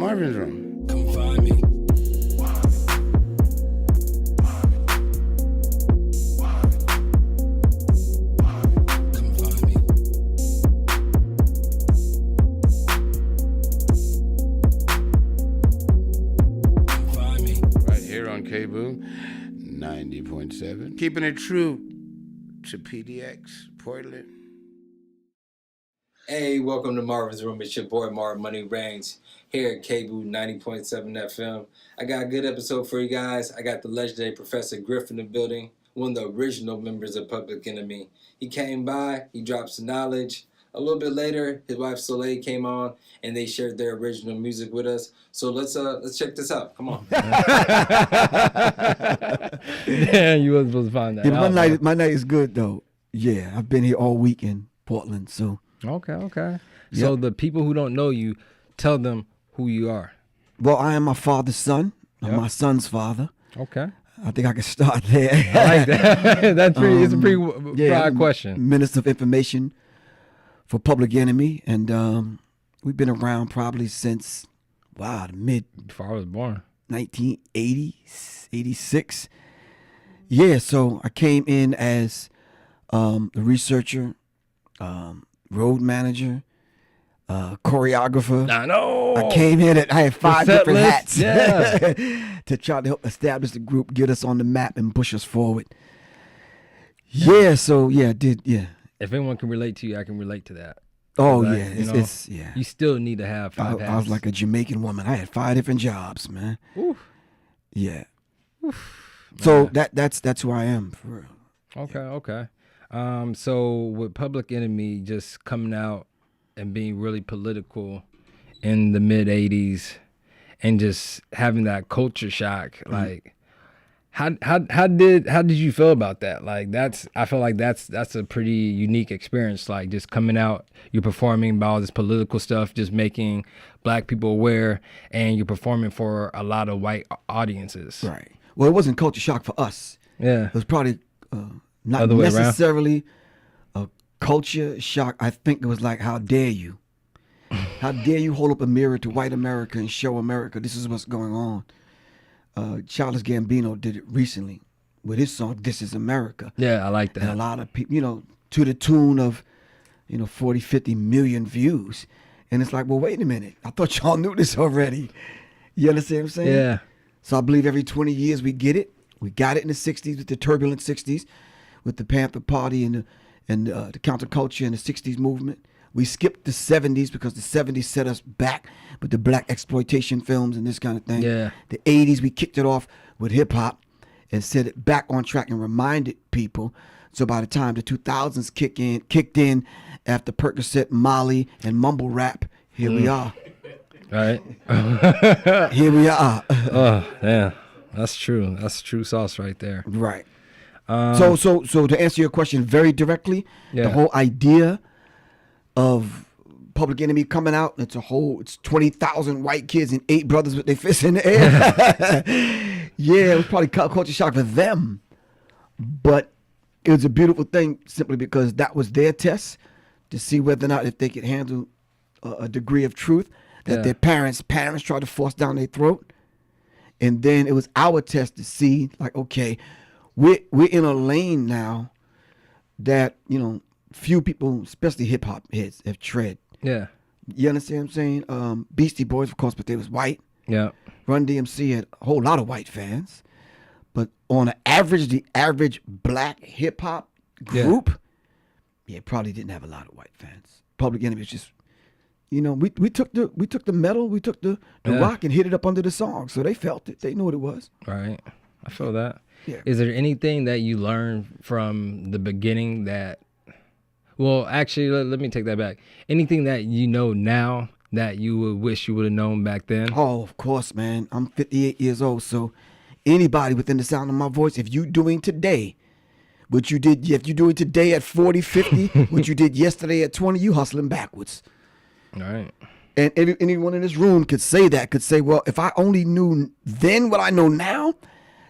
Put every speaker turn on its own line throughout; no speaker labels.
Marvin's Room.
Come find me. Come find me. Come find me.
Right here on KBOO 90.7. Keeping it true to PDX, Portland.
Hey, welcome to Marvin's Room. It's your boy Marv Money Reigns here at KBOO 90.7 FM. I got a good episode for you guys. I got the legendary Professor Griff in the building, one of the original members of Public Enemy. He came by, he dropped some knowledge. A little bit later, his wife Soleil came on, and they shared their original music with us. So let's check this out. Come on.
Yeah, you wasn't supposed to find that.
Yeah, my night is good though. Yeah, I've been here all week in Portland, so.
Okay. So the people who don't know you, tell them who you are.
Well, I am my father's son. I'm
Yep.
my son's father.
Okay.
I think I can start there.
I like that. That's pretty. It's a pretty broad
I'm
question.
Minister of Information for Public Enemy, and we've been around probably since the mid
Before I was born.
1980s, 86. Yeah, so I came in as a researcher, road manager, choreographer.
I know.
I came in I had 5
set
different
list,
hats
yeah.
to try to help establish the group, get us on the map, and push us forward. Yeah, so yeah,
If anyone can relate to you, I can relate to that.
Oh
Like,
yeah,
you know,
it's yeah.
You still need to have 5 hats.
I was like a Jamaican woman. I had 5 different jobs, man.
Oof.
Yeah.
Oof.
So that's who I am for real.
Okay. So with Public Enemy just coming out and being really political in the mid 80s and just having that culture shock, like how did you feel about that? Like I feel like that's a pretty unique experience. Like just coming out, you're performing about all this political stuff, just making black people aware, and you're performing for a lot of white audiences.
Right. Well, it wasn't culture shock for us.
Yeah.
It was probably not
Other way around?
necessarily a culture shock. I think it was like, how dare you? How dare you hold up a mirror to white America and show America this is what's going on? Childish Gambino did it recently with his song "This Is America."
Yeah, I like
And a
that.
lot of people, to the tune of, 40, 50 million views. And it's like, well, wait a minute. I thought y'all knew this already. You understand what I'm saying?
Yeah.
So I believe every 20 years we get it. We got it in the 60s with the turbulent 60s, with the Panther Party and the counterculture and the 60s movement. We skipped the 70s because the 70s set us back with the black exploitation films and this kind of thing.
Yeah.
The 80s, we kicked it off with hip hop and set it back on track and reminded people. So by the time the 2000s kicked in after Percocet, Molly, and mumble rap, here we are.
Right.
Here we are.
Oh, yeah. That's true. That's true sauce right there.
Right. So to answer your question very directly,
Yeah.
the whole idea of Public Enemy coming out, it's 20,000 white kids and 8 brothers with their fists in the air. Yeah, it was probably culture shock for them, but it was a beautiful thing simply because that was their test to see whether or not if they could handle a degree of truth that
Yeah.
their parents tried to force down their throat. And then it was our test to see, like, okay, we're in a lane now that, few people, especially hip hop heads, have tread.
Yeah.
You understand what I'm saying? Beastie Boys, of course, but they was white.
Yeah.
Run DMC had a whole lot of white fans. But on an average, the average black hip hop group, probably didn't have a lot of white fans. Public Enemy was just, we took the metal, we took the rock and hit it up under the song. So they felt it. They knew what it was.
Right. I feel that.
Yeah.
Is there anything that you learned from the beginning that, well, actually, let me take that back. Anything that you know now that you would wish you would have known back then?
Oh, of course, man. I'm 58 years old, so anybody within the sound of my voice, if you doing today what you did, if you're doing today at 40, 50, what you did yesterday at 20, you hustling backwards.
All right.
And anyone in this room could say, well, if I only knew then what I know now,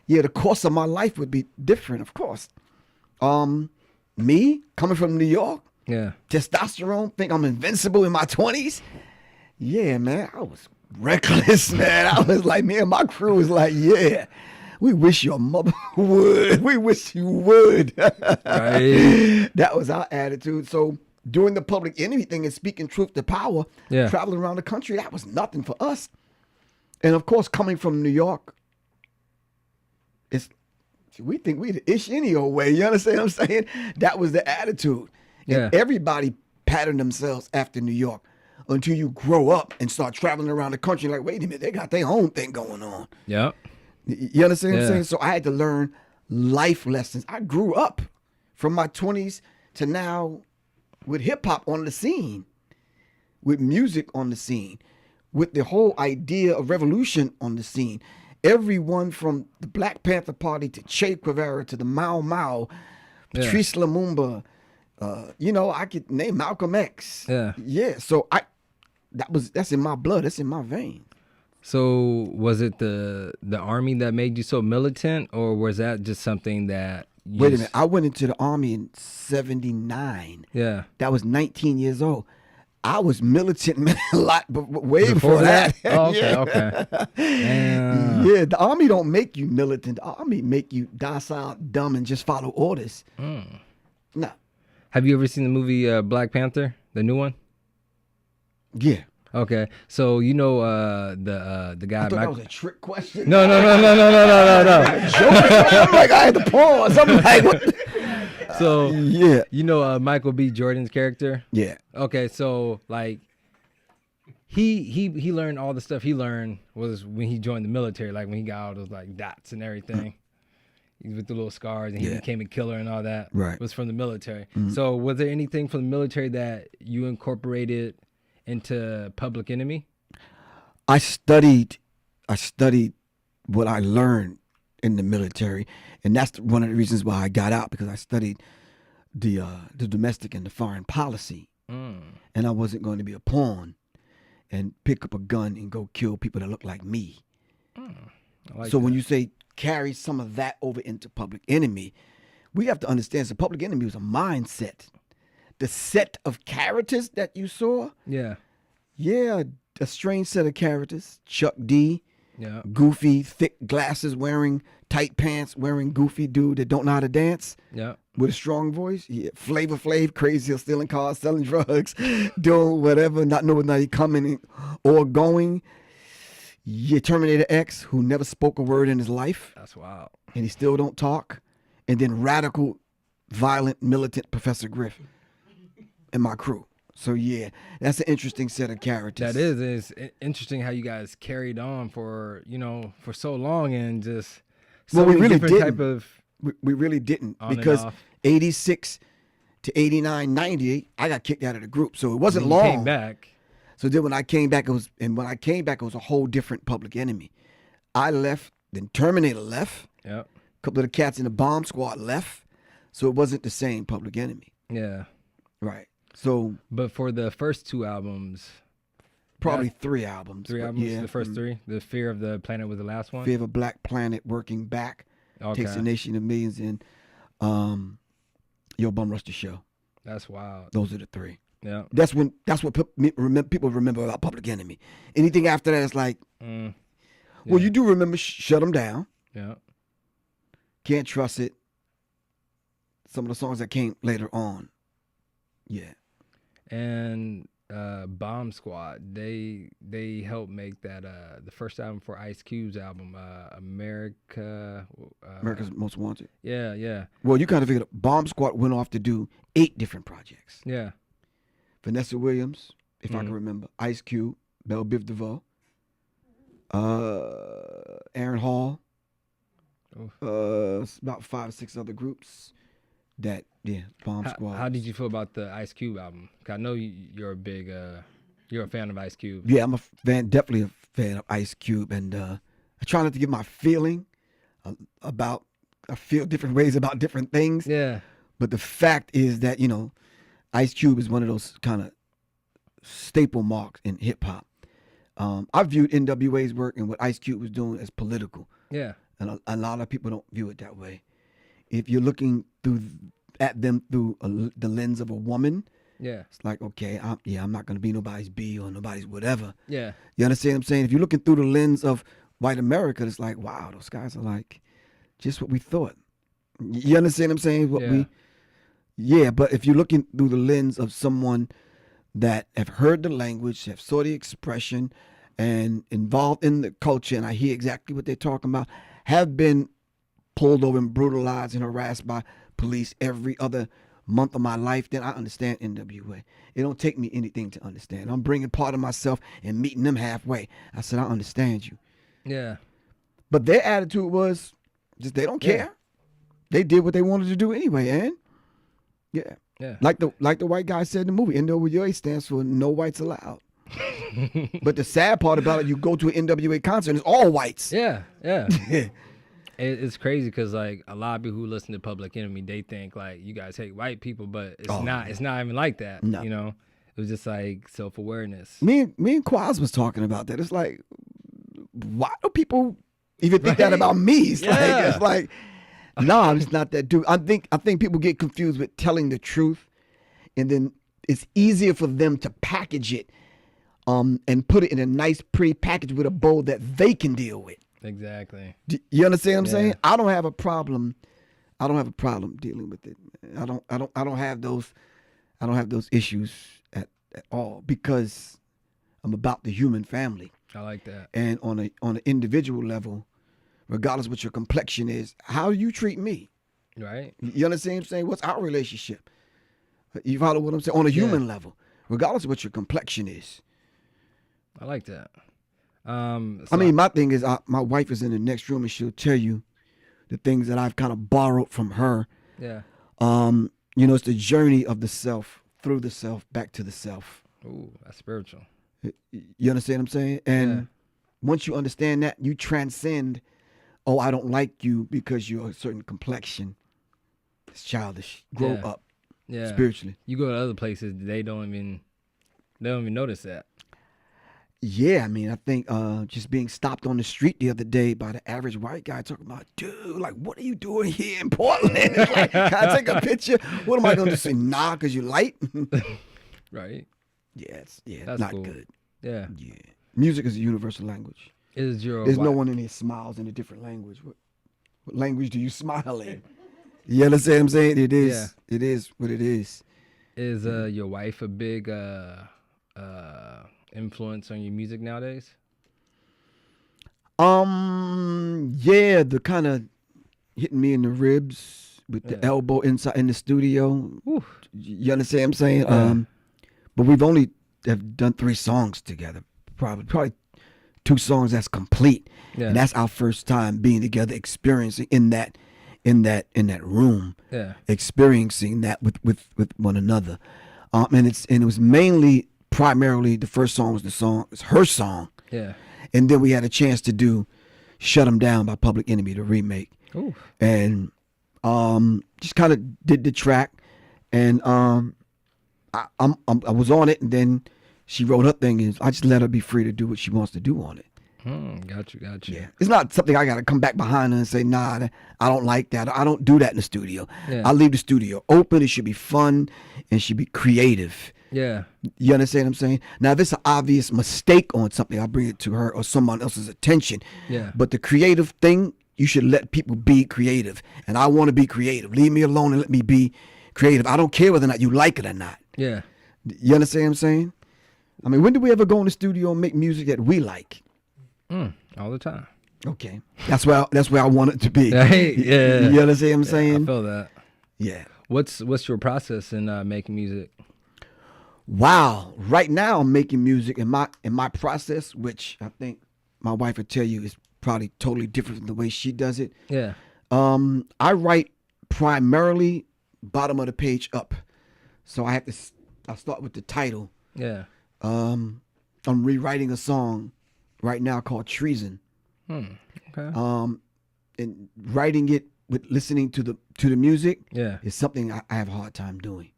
the course of my life would be different, of course. Me, coming from New York,
Yeah.
testosterone, think I'm invincible in my 20s. Yeah, man, I was reckless, man. I was like, me and my crew was like, yeah, we wish your mother would. We wish you would.
Right.
That was our attitude. So doing the public enemy thing and speaking truth to power,
Yeah.
traveling around the country, that was nothing for us. And of course, coming from New York, we think we the ish any old way. You understand what I'm saying? That was the attitude.
Yeah.
And everybody patterned themselves after New York until you grow up and start traveling around the country. Like, wait a minute, they got their own thing going on.
Yep.
You understand what I'm
Yeah.
saying? So I had to learn life lessons. I grew up from my 20s to now with hip hop on the scene, with music on the scene, with the whole idea of revolution on the scene. Everyone from the Black Panther Party to Che Guevara to the Mau Mau, Patrice Lumumba, I could name Malcolm X.
Yeah.
Yeah. So that's in my blood. That's in my veins.
So was it the army that made you so militant, or was that just something that you
Wait a minute. I went into the army in 79.
Yeah.
That was 19 years old. I was militant man, a lot, but way before that.
Oh, okay,
Yeah.
okay. Damn.
Yeah, the army don't make you militant. The army make you docile, dumb, and just follow orders. No.
Have you ever seen the movie Black Panther, the new one?
Yeah.
Okay, so the guy.
I thought that was a trick question.
No.
I'm like, I had to pause. I'm like, what?
So
Yeah.
Michael B. Jordan's character.
Yeah.
Okay, so like he learned all the stuff he learned was when he joined the military, like when he got all those like dots and everything. With the little scars, and he
Yeah.
became a killer and all that.
Right.
Was from the military. So was there anything from the military that you incorporated into Public Enemy?
I studied what I learned in the military, and that's one of the reasons why I got out, because I studied the domestic and the foreign policy, and I wasn't going to be a pawn and pick up a gun and go kill people that look like me.
I like
So
that.
when you say carry some of that over into Public Enemy, we have to understand. So Public Enemy was a mindset. The set of characters that you saw,
Yeah.
a strange set of characters. Chuck D,
Yeah.
goofy, thick glasses, wearing tight pants, wearing goofy dude that don't know how to dance
Yeah.
with a strong voice. Yeah, Flavor Flav, crazy, stealing cars, selling drugs, doing whatever, not knowing that he coming or going. Yeah, Terminator X, who never spoke a word in his life,
That's wild.
and he still don't talk. And then radical, violent, militant Professor Griff and my crew. So yeah, that's an interesting set of characters.
That is. It's interesting how you guys carried on for so long and just so
Well, we
many
really
different
didn't.
type of
We really didn't,
on and
because
off.
86 to 89, 90, I got kicked out of the group. So it wasn't
When you
long.
came back.
So then when I came back, it was a whole different Public Enemy. I left, then Terminator left.
Yeah.
A couple of the cats in the bomb squad left. So it wasn't the same Public Enemy.
Yeah.
Right. So
But for the first two albums,
probably three albums.
three
but
albums,
yeah.
the first three, The Fear of the Planet was the last one.
Fear of a Black Planet, Working Back,
Okay.
Takes a Nation of Millions, and Yo Bum Rush the Show.
That's wild.
Those are the three.
Yeah.
That's what people remember about Public Enemy. Anything after that is like,
Mm.
well,
Yeah.
you do remember Shut 'Em Down,
Yeah.
Can't Trust It, some of the songs that came later on. Yeah.
And Bomb Squad, they helped make that the first album for Ice Cube's album, America.
America's Most Wanted.
Yeah.
Well, you kind of figured Bomb Squad went off to do 8 different projects.
Yeah.
Vanessa Williams, if I
Mhm.
can remember, Ice Cube, Belle Biv DeVoe, Aaron Hall, about 5 or 6 other groups. Bomb Squad.
How did you feel about the Ice Cube album? 'Cause I know you're a big you're a fan of Ice Cube.
Yeah, I'm a fan, definitely a fan of Ice Cube, and I try not to give my feeling about. I feel different ways about different things.
Yeah.
But the fact is that Ice Cube is one of those kind of staple marks in hip hop. I viewed NWA's work and what Ice Cube was doing as political,
Yeah.
and a lot of people don't view it that way. If you're looking at them through the lens of a woman,
Yeah.
It's like, okay, I'm not going to be nobody's B or nobody's whatever.
Yeah.
You understand what I'm saying? If you're looking through the lens of white America, it's like, wow, those guys are like just what we thought. You understand what I'm saying?
Yeah.
But if you're looking through the lens of someone that have heard the language, have saw the expression, and involved in the culture, and I hear exactly what they're talking about, have been pulled over and brutalized and harassed by police every other month of my life, then I understand NWA. It don't take me anything to understand. I'm bringing part of myself and meeting them halfway. I said, I understand you.
Yeah.
But their attitude was just they don't care. They did what they wanted to do anyway, and yeah.
Yeah.
Like the white guy said in the movie, NWA stands for No Whites Allowed. But the sad part about it, you go to an NWA concert, and it's all whites.
Yeah. Yeah. It's crazy because like a lot of people who listen to Public Enemy, they think like you guys hate white people, but it's not. It's not even like that.
No.
You know, it was just like self-awareness.
Me and Quaz was talking about that. It's like, why do people even think that about me? It's like, no, I'm just not that dude. I think people get confused with telling the truth, and then it's easier for them to package it, and put it in a nice, pretty package with a bow that they can deal with.
Exactly.
You understand what I'm saying? I don't have a problem. I don't have a problem dealing with it. I don't have those issues at all, because I'm about the human family.
I like that.
And on an individual level, regardless of what your complexion is, how you treat me.
Right.
You understand what I'm saying? What's our relationship? You follow what I'm saying? On a human level, regardless of what your complexion is.
I like that.
I mean, my thing is, my wife is in the next room, and she'll tell you the things that I've kind of borrowed from her.
Yeah.
It's the journey of the self, through the self, back to the self.
Ooh, that's spiritual.
You understand what I'm saying? And once you understand that, you transcend, oh, I don't like you because you're a certain complexion. It's childish. Grow up.
Yeah.
Spiritually.
You go to other places, they don't even notice that.
Yeah, I mean, I think just being stopped on the street the other day by the average white guy talking about, dude, like, what are you doing here in Portland? It's like, can I take a picture? What am I going to say? Nah, because you're light?
Right.
Yeah, it's
That's
not
cool.
good.
Yeah.
Yeah. Music is a universal language.
There's
no one in here smiles in a different language. What language do you smile in? You understand what I'm saying? It is.
Yeah.
It is what it is.
Is your wife a big influence on your music nowadays?
Yeah, the kind of hitting me in the ribs with the elbow inside in the studio.
Oof.
You understand what I'm saying? But we've only have done 3 songs together. Probably 2 songs that's complete.
Yeah.
And that's our first time being together, experiencing in that room.
Yeah.
Experiencing that with one another. And it was primarily the first song was her song.
Yeah.
And then we had a chance to do Shut 'Em Down by Public Enemy, the remake.
Ooh.
And just kind of did the track, and I was on it, and then she wrote her thing, and I just let her be free to do what she wants to do on it.
Got you.
Yeah, it's not something I got to come back behind her and say, nah, I don't like that. I don't do that in the studio.
Yeah.
I leave the studio open. It should be fun and should be creative.
Yeah.
You understand what I'm saying? Now, if it's an obvious mistake on something, I'll bring it to her or someone else's attention.
Yeah.
But the creative thing, you should let people be creative. And I want to be creative. Leave me alone and let me be creative. I don't care whether or not you like it or not.
Yeah.
You understand what I'm saying? I mean, when did we ever go in the studio and make music that we like?
All the time.
Okay. That's where I want it to be.
Right? Yeah.
You understand what I'm saying?
I feel that.
Yeah.
What's your process in making music?
Wow. Right now I'm making music in my process, which I think my wife would tell you is probably totally different from the way she does it.
Yeah.
I write primarily bottom of the page up. So I start with the title.
Yeah.
I'm rewriting a song right now called Treason.
Okay.
And writing it with listening to the music is something I have a hard time doing.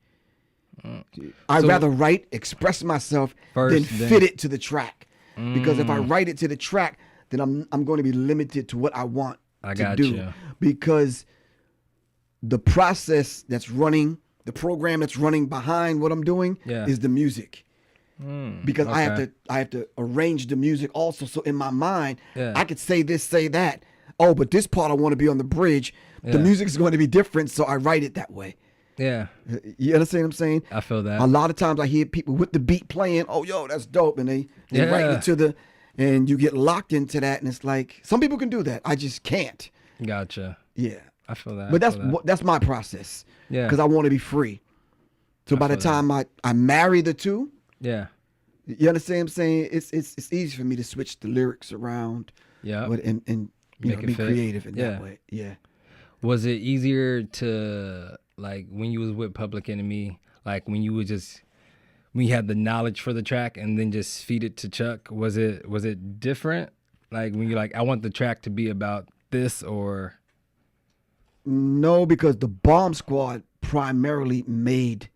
I'd rather write, express myself, than fit it to the track. Because if I write it to the track, then I'm going to be limited to what I want to do.
You.
Because the process that's running the program that's running behind what I'm doing is the music. Because I have to arrange the music also. So in my mind, I could say this, say that. Oh, but this part I want to be on the bridge. The music is going to be different, so I write it that way.
Yeah.
You understand what I'm saying?
I feel that.
A lot of times I hear people with the beat playing, oh, yo, that's dope. And they write it and you get locked into that. And it's like, some people can do that. I just can't.
Gotcha.
Yeah.
I feel that.
But that's my process.
Yeah.
Because I want to be free. So by the time I marry the two.
Yeah.
You understand what I'm saying? It's easy for me to switch the lyrics around.
Yeah.
And you know, be creative in that way. Yeah.
Was it easier to, like, when you was with Public Enemy, like when you had the knowledge for the track and then just feed it to Chuck, was it different? Like when you're like, I want the track to be about this, or?
No, because the Bomb Squad primarily made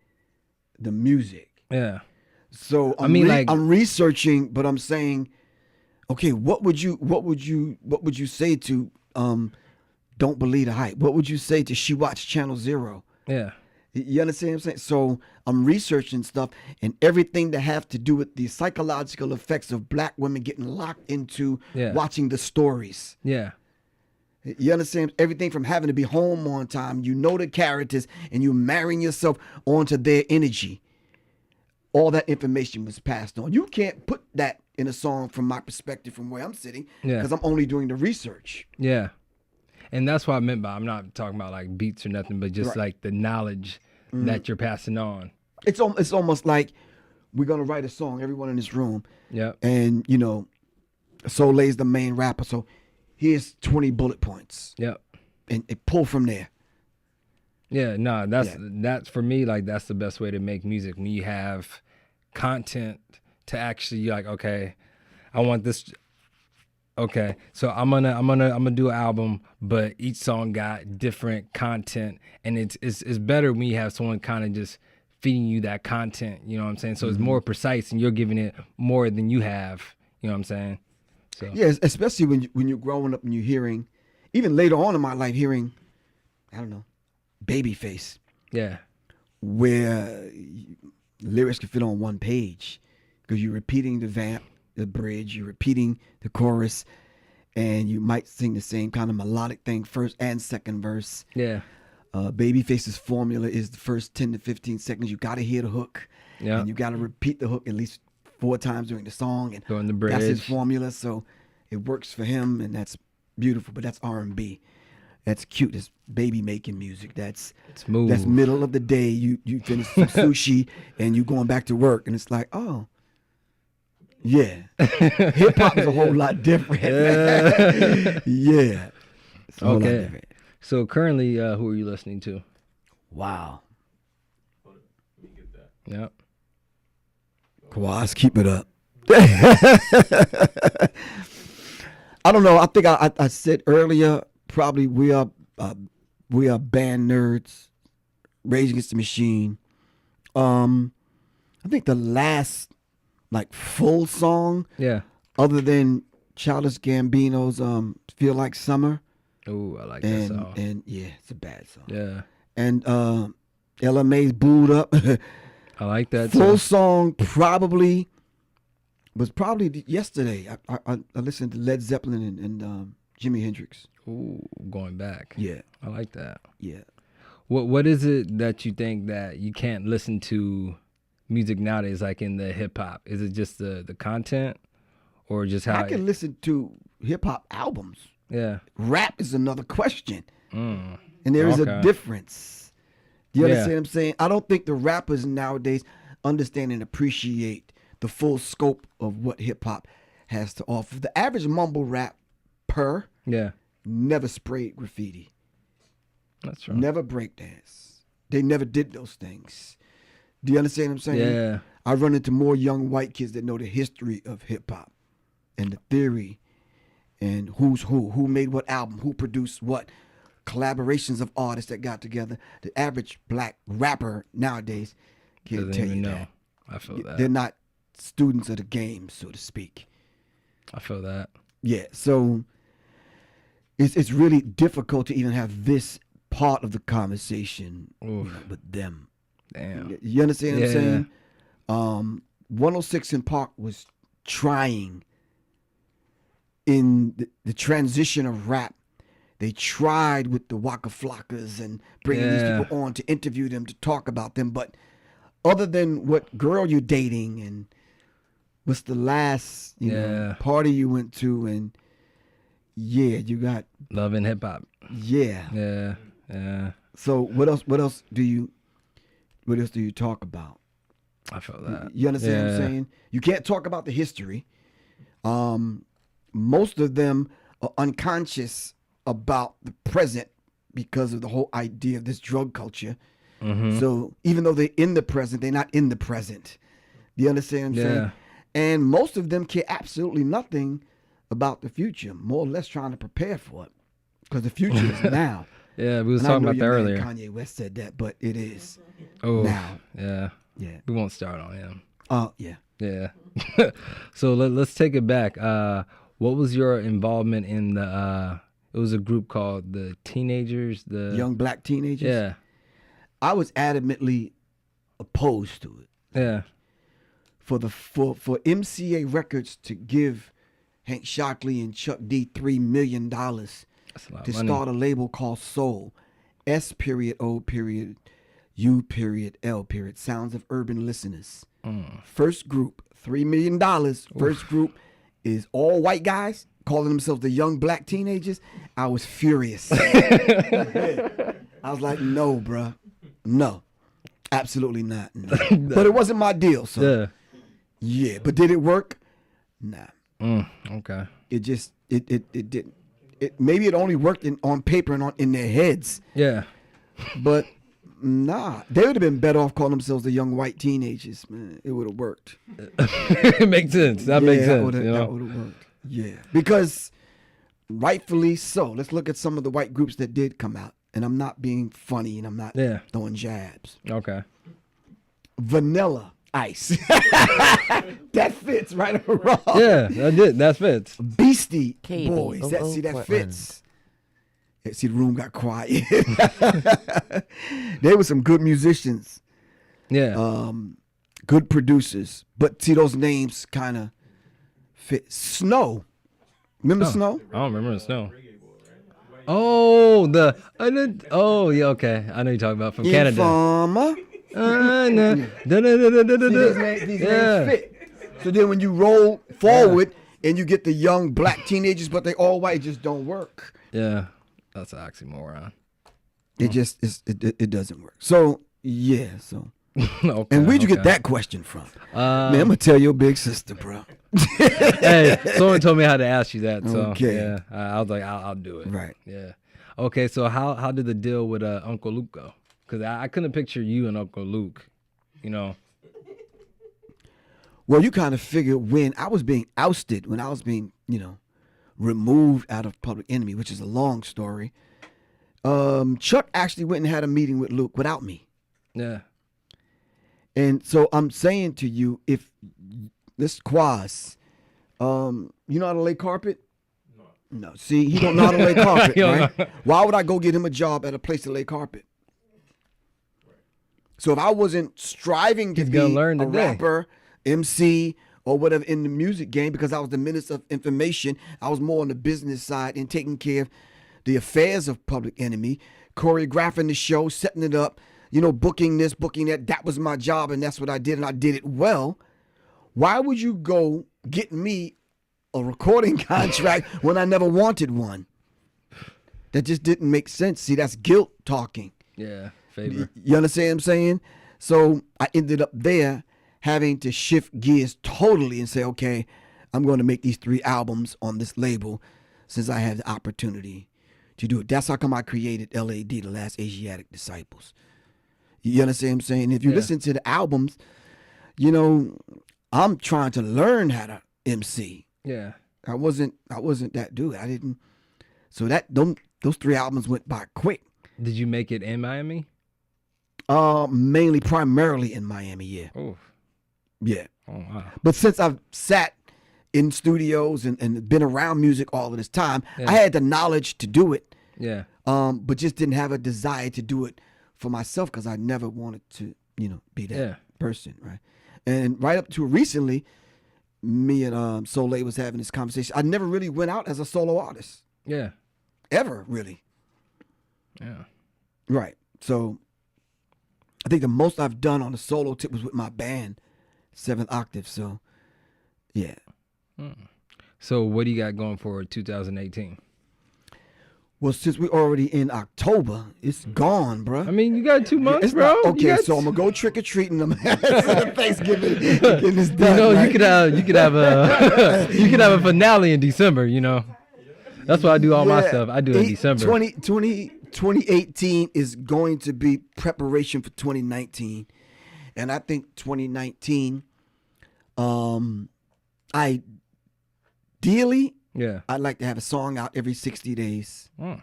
the music.
Yeah.
So I'm researching, but I'm saying, okay, what would you say to Don't Believe the Hype? What would you say to She Watched Channel Zero?
Yeah.
You understand what I'm saying? So I'm researching stuff and everything that have to do with the psychological effects of black women getting locked into watching the stories.
Yeah.
You understand? Everything from having to be home on time, you know the characters, and you marrying yourself onto their energy. All that information was passed on. You can't put that in a song from my perspective, from where I'm sitting, because I'm only doing the research.
Yeah. And that's what I meant by, I'm not talking about like beats or nothing, but just like the knowledge that you're passing on.
It's almost like we're going to write a song, everyone in this room.
Yeah.
And, you know, Soleil's the main rapper. So here's 20 bullet points.
Yep.
And pull from there.
Yeah, no, that's for me, like, that's the best way to make music. When you have content to actually, like, okay, I want this. Okay, so I'm gonna do an album, but each song got different content, and it's better when you have someone kind of just feeding you that content. You know what I'm saying? So it's more precise, and you're giving it more than you have. You know what I'm saying? So
yeah, especially when you're growing up and you're hearing, even later on in my life, hearing, I don't know, Babyface.
Yeah.
Where lyrics can fit on one page because you're repeating the vamp, the bridge, you're repeating the chorus, and you might sing the same kind of melodic thing first and second verse.
Yeah.
Babyface's formula is the first 10 to 15 seconds. You got to hear the hook. Yeah. And you got to repeat the hook at least 4 times during the song. And
during the bridge.
That's his formula. So it works for him, and that's beautiful. But that's R&B. That's cute. That's baby making music. That's
smooth.
That's middle of the day. You finish some sushi and you going back to work, and it's like, oh, yeah. Hip hop is a whole lot different. Yeah. It's a whole lot different.
So currently, who are you listening to?
Wow.
Let me get that.
Yep.
Kawaz, keep it up. I don't know. I think I said earlier. Probably we are band nerds, Rage Against the Machine. I think the last like full song, other than Childish Gambino's "Feel Like Summer."
Oh, I like that song.
And yeah, it's a bad song.
Yeah.
And LMA's "Booed Up."
I like that
full song. Was probably yesterday. I listened to Led Zeppelin and Jimi Hendrix.
Ooh, going back.
Yeah.
I like that.
Yeah.
What is it that you think that you can't listen to music nowadays, like in the hip hop? Is it just the content, or just how?
I can listen to hip hop albums.
Yeah.
Rap is another question. And there is a difference. You understand what I'm saying? I don't think the rappers nowadays understand and appreciate the full scope of what hip hop has to offer. The average mumble rapper never sprayed graffiti.
That's right.
Never breakdance. They never did those things. Do you understand what I'm saying?
Yeah.
I run into more young white kids that know the history of hip hop and the theory and who's who made what album, who produced what, collaborations of artists that got together. The average black rapper nowadays can't
Doesn't
tell
even
you
know.
that.
I feel that.
They're not students of the game, so to speak.
I feel that.
Yeah, so it's really difficult to even have this part of the conversation with them.
Damn.
You understand what I'm
Yeah.
saying? 106 in Park was trying in the transition of rap. They tried with the Waka Flockas and bringing these
Yeah.
people on to interview them, to talk about them. But other than what girl you're dating and what's the last you know
Yeah.
party you went to, and you got
Love and hip hop.
yeah.
Yeah. Yeah.
So what else do you talk about?
I feel that.
You understand what I'm
Yeah.
saying? You can't talk about the history. Most of them are unconscious about the present because of the whole idea of this drug culture.
Mm-hmm.
So even though they're in the present, they're not in the present. Do you understand what I'm
Yeah.
saying? And most of them care absolutely nothing about the future, more or less trying to prepare for it. Because the future is now.
Yeah, we was
And I
talking
know
about that
your man
earlier.
Kanye West said that, but it is
Oh,
now.
yeah.
Yeah.
We won't start on him.
Yeah.
Yeah. So let's take it back. What was your involvement in the? It was a group called the Teenagers. The
Young black teenagers.
Yeah.
I was adamantly opposed to it.
Yeah.
For MCA Records to give Hank Shockley and Chuck D $3 million
That's a lot
to
of money.
start a label called Soul, S.O.U.L. Sounds of Urban Listeners. First group, $3 million. First group is all white guys calling themselves the Young Black Teenagers. I was furious. I was like, no, bruh. No. Absolutely not. No. But it wasn't my deal. So
Yeah.
yeah. But did it work? Nah.
Okay.
It just it didn't. Maybe it only worked on paper and in their heads.
Yeah.
But nah, they would have been better off calling themselves the Young White Teenagers, man. It would have worked.
It makes sense. That makes sense.
That
You know?
would have worked. Yeah, because rightfully so. Let's look at some of the white groups that did come out, and I'm not being funny, and I'm not
Yeah.
throwing jabs.
Okay.
Vanilla Ice, that fits right or wrong.
Yeah, that did. That fits.
Beastie
KB,
Boys, that
Portland.
fits. Yeah, see, the room got quiet. They were some good musicians.
Yeah.
Good producers, but see those names kind of fit. Snow, remember Snow?
I don't remember the snow. Oh, oh yeah, okay. I know you're talking about from Canada.
Informer. These
Yeah.
names fit. So then when you roll forward and you get the young black teenagers, but they all white, it just don't work.
Yeah, that's an oxymoron.
It just it doesn't work. So yeah, so.
Okay,
And where'd you get
okay.
that question from? Man, I'm gonna tell your big sister, bro.
Hey, someone told me how to ask you that, so
Okay.
yeah, I was like, I'll do it.
Right.
Yeah. Okay, so how did the deal with Uncle Luke go? Because I couldn't picture you and Uncle Luke, you know.
Well, you kind of figure when I was being ousted, when I was being, removed out of Public Enemy, which is a long story. Chuck actually went and had a meeting with Luke without me.
Yeah.
And so I'm saying to you, if this Quaz, you know how to lay carpet? No. See, he don't know how to lay carpet,
He don't
right?
know.
Why would I go get him a job at a place to lay carpet? So if I wasn't striving to
He's
be
gonna learn
a
today.
rapper, MC, or whatever in the music game, because I was the Minister of Information, I was more on the business side and taking care of the affairs of Public Enemy, choreographing the show, setting it up, booking this, booking that. That was my job, and that's what I did, and I did it well. Why would you go get me a recording contract when I never wanted one? That just didn't make sense. See, that's guilt talking.
Yeah. Favor.
You understand what I'm saying? So I ended up there having to shift gears totally and say, okay, I'm going to make these 3 albums on this label since I have the opportunity to do it. That's how come I created LAD, The Last Asiatic Disciples. You understand what I'm saying? If you
Yeah.
listen to the albums, I'm trying to learn how to MC.
Yeah.
I wasn't that dude. I didn't. So those 3 albums went by quick.
Did you make it in Miami?
Primarily in Miami, yeah.
Oh.
Yeah.
Oh wow.
But since I've sat in studios and been around music all of this time,
Yeah.
I had the knowledge to do it,
Yeah.
but just didn't have a desire to do it for myself because I never wanted to be that
Yeah.
person, right? And right up to recently, me and Soleil was having this conversation. I never really went out as a solo artist,
Yeah.
ever really.
Yeah.
Right. So I think the most I've done on a solo tip was with my band, Seventh Octave. So yeah.
So what do you got going for 2018?
Well, since we're already in October, it's gone, bruh.
I mean, you got 2 months,
It's
bro.
not,
You
okay,
got
so I'm gonna go trick or treating them. Thanksgiving, getting this done.
you
right?
could have a you could have a finale in December. That's why I do all my
Yeah,
stuff. I do it in December.
2018 is going to be preparation for 2019, and I think 2019, ideally,
Yeah.
I'd like to have a song out every 60 days,
Mm.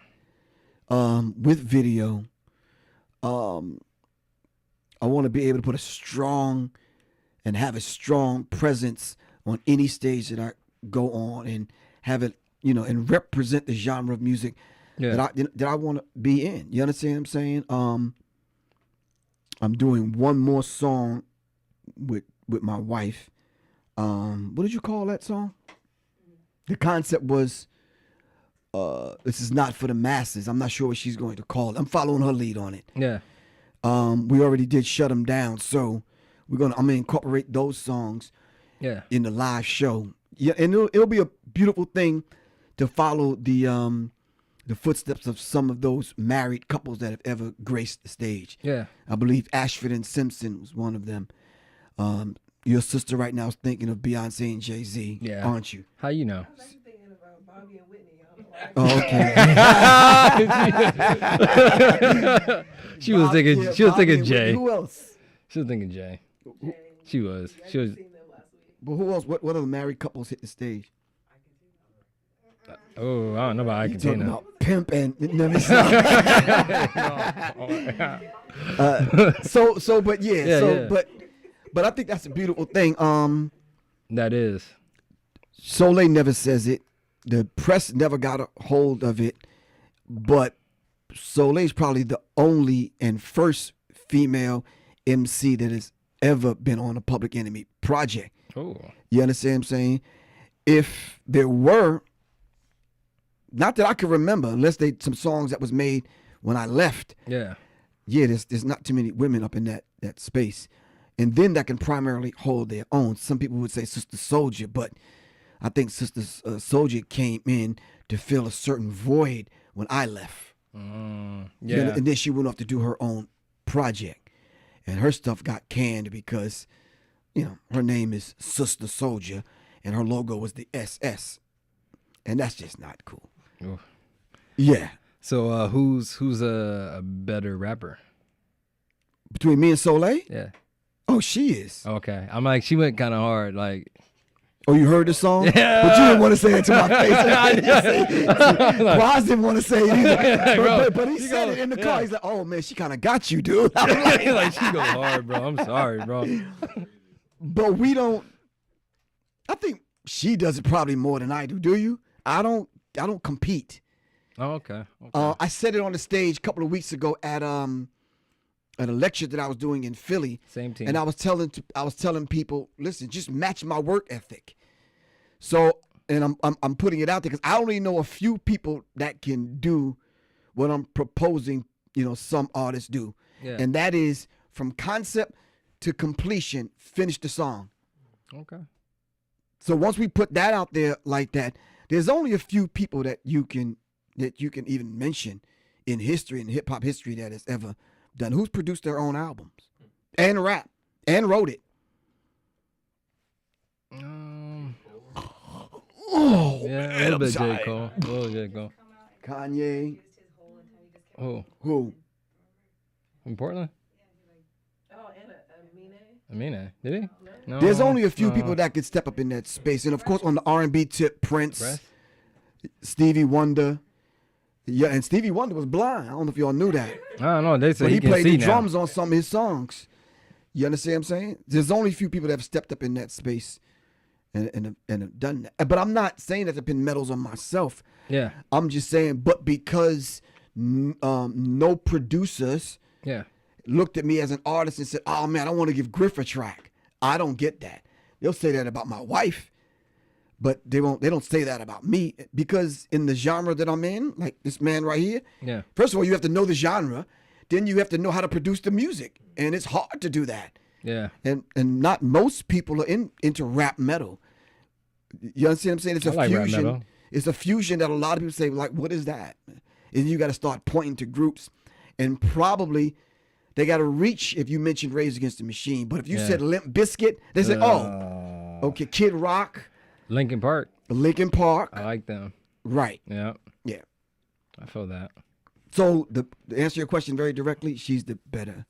with video. I want to be able to put a strong and have a strong presence on any stage that I go on, and have it, and represent the genre of music
Yeah.
that I want to be in. You understand what I'm saying? I'm doing one more song with my wife. What did you call that song? The concept was, this is not for the masses. I'm not sure what she's going to call it. I'm following her lead on it.
Yeah.
We already did Shut 'Em Down, so I'm gonna incorporate those songs
Yeah.
in the live show. Yeah, and it'll be a beautiful thing to follow the footsteps of some of those married couples that have ever graced the stage.
Yeah.
I believe Ashford and Simpson was one of them. Your sister right now is thinking of Beyonce and Jay-Z,
Yeah.
aren't you?
How you know?
I'm actually thinking about Bobby and Whitney. I don't know why.
Oh, okay.
She was thinking.
Yeah,
She was
Bobby
thinking
and
Jay.
Whitney. Who else?
She was thinking Jay.
Jay.
She was.
I
She was.
just seen them last week.
But who else? What other married couples hit the stage?
Oh, I don't know about
You talking
Iketina.
about Pimp and never but yeah,
Yeah,
so
yeah.
but I think that's a beautiful thing.
That is.
Soleil never says it. The press never got a hold of it, but Soleil's probably the only and first female MC that has ever been on a Public Enemy project.
Oh.
You understand what I'm saying? If there were, not that I can remember, unless they some songs that was made when I left.
Yeah.
Yeah, there's not too many women up in that space, and then that can primarily hold their own. Some people would say Sister Soldier, but I think Sister Soldier came in to fill a certain void when I left.
Yeah.
And then she went off to do her own project, and her stuff got canned because, her name is Sister Soldier, and her logo was the SS, and that's just not cool.
Oof.
Yeah,
So who's a better rapper?
between me and Soleil,
Yeah.
oh, she is.
Okay. I'm like, she went kind of hard. Like.
Oh, you heard the song?
Yeah.
But you didn't want to say it to my face. Quaz didn't want to say it either. But he said it in the car. He's like, oh, man, she kind of got you, dude. I'm like,
Like she goes hard, bro. I'm sorry, bro.
but we don't. I think she does it probably more than I do. Do you? I don't compete.
Oh, okay. Okay.
I said it on the stage a couple of weeks ago at a lecture that I was doing in Philly.
Same team.
And I was telling people, listen, just match my work ethic. So, and I'm putting it out there because I only know a few people that can do what I'm proposing, some artists do.
Yeah.
And that is from concept to completion, finish the song.
Okay.
So once we put that out there like that, there's only a few people that you can even mention in history, in hip hop history, that has ever done, who's produced their own albums and rap and wrote it. Oh,
Yeah,
man,
a little
I'm
bit
sorry.
J. Cole. A little J. Cole.
Kanye.
Oh,
Who?
from Portland?
Oh, and Amine.
Did he? No.
There's only a few
no.
people that could step up in that space, and of course on the R&B tip, Prince,
Right?
Stevie Wonder. Yeah, and Stevie Wonder was blind. I don't know if y'all knew that,
I don't know. They say
but he
can
played
see
the
now.
drums on some of his songs. You understand what I'm saying? There's only a few people that have stepped up in that space and have done that. But I'm not saying that to pin medals on myself.
Yeah.
I'm just saying, but because no producers,
Yeah.
looked at me as an artist and said, "Oh man, I want to give Griff a track." I don't get that. They'll say that about my wife, but they don't say that about me, because in the genre that I'm in, like this man right here.
Yeah.
First of all, you have to know the genre, then you have to know how to produce the music, and it's hard to do that.
Yeah.
And not most people are into rap metal. You understand what I'm saying? It's
I
a
like rap
fusion.
metal.
It's a fusion that a lot of people say, like, what is that? And you got to start pointing to groups, and probably they got to reach if you mentioned Rage Against the Machine. But if you said Limp Bizkit, they say, oh, okay, Kid Rock,
Linkin Park.
Linkin Park.
I like them.
Right.
Yeah.
Yeah.
I feel that.
So to answer your question very directly, she's the better.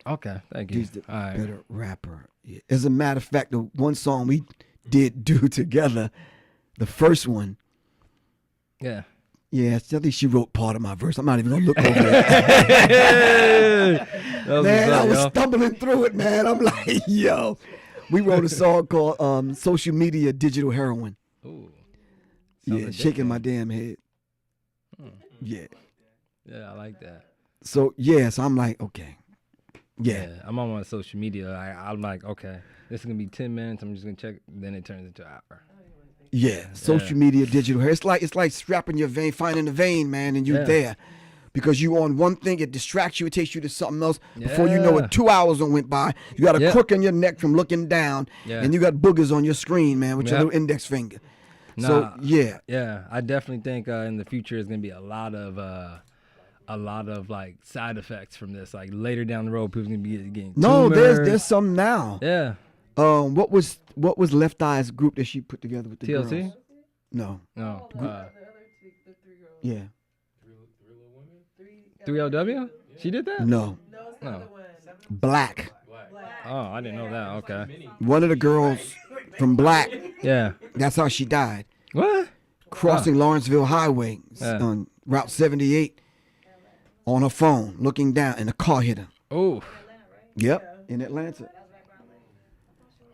Okay. Thank you.
She's the
All right.
better rapper. Yeah. As a matter of fact, the one song we did do together, the first one,
Yeah.
yeah, I think she wrote part of my verse. I'm not even gonna look over it. Man, I was stumbling through it, man. I'm like, yo. We wrote a song called Social Media Digital Heroin.
Ooh.
Yeah, shaking my damn head. Yeah.
Yeah, I like that.
So, yeah, so I'm like, okay. Yeah.
I'm on my social media. I'm like, okay, this is going to be 10 minutes. I'm just going to check. Then it turns into an hour.
Yeah. Social media digital hair. It's like strapping your vein, finding the vein, man, and you're there. Because you on one thing, it distracts you, it takes you to something else. Before you know it, 2 hours done went by. You got a crook in your neck from looking down, and you got boogers on your screen, man, with your little index finger. So yeah.
Yeah, I definitely think in the future is gonna be a lot of like side effects from this. Like later down the road, people gonna be getting
there's some now.
Yeah.
What was Left Eye's group that she put together with the
TLC?
girls? No.
The other two, the three girls.
Yeah.
3LW? She did that?
No.
No, it's the other one.
Black.
Oh, I didn't know that. Okay.
One of the girls from Black.
Yeah.
That's how she died.
What?
Crossing Lawrenceville Highway on Route 78 on her phone, looking down, and a car hit her.
Oh.
Yep, in Atlanta.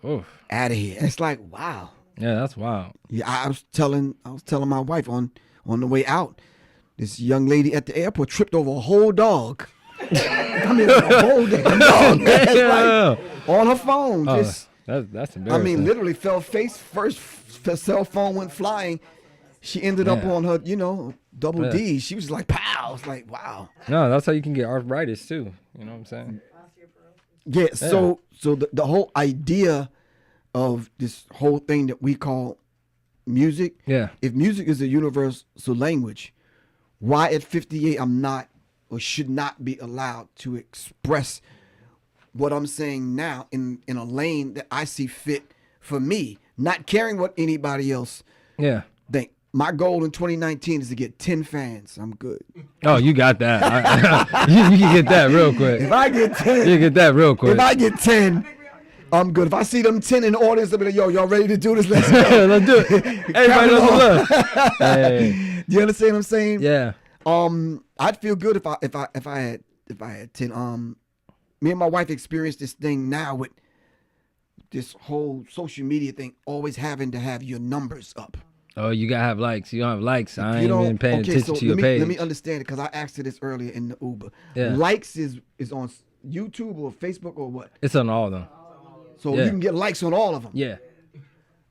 Oh.
Out of here. It's like, wow.
Yeah, that's wild.
Yeah, I was telling my wife on the way out, this young lady at the airport tripped over a whole dog. I mean, a whole damn dog, man. Like, on her phone. Just,
that's embarrassing.
I mean, literally fell face first. Her cell phone went flying. She ended up on her, double D. She was like, pow. It's like, wow.
No, that's how you can get arthritis too. You know what I'm saying?
Yeah. So the whole idea of this whole thing that we call music.
Yeah.
If music is a universal language, why at 58 I'm not or should not be allowed to express what I'm saying now in a lane that I see fit for me, not caring what anybody else think. My goal in 2019 is to get 10 fans. I'm good.
Oh, you got that. You can get that real quick.
If I get 10,
you get that real quick.
If I get 10, I'm good. If I see them 10 in the audience, I'll be like, yo, y'all ready to do this? Let's go.
Let's do it. Everybody let's look. Hey.
Do you understand what I'm saying?
Yeah.
I'd feel good if I had 10. Me and my wife experienced this thing now with this whole social media thing, always having to have your numbers up.
Oh, you gotta have likes. You don't have likes. I ain't even paying attention to your page.
Let me understand it, because I asked her this earlier in the Uber.
Yeah.
Likes is on YouTube or Facebook or what?
It's on all of them.
So you can get likes on all of them.
Yeah.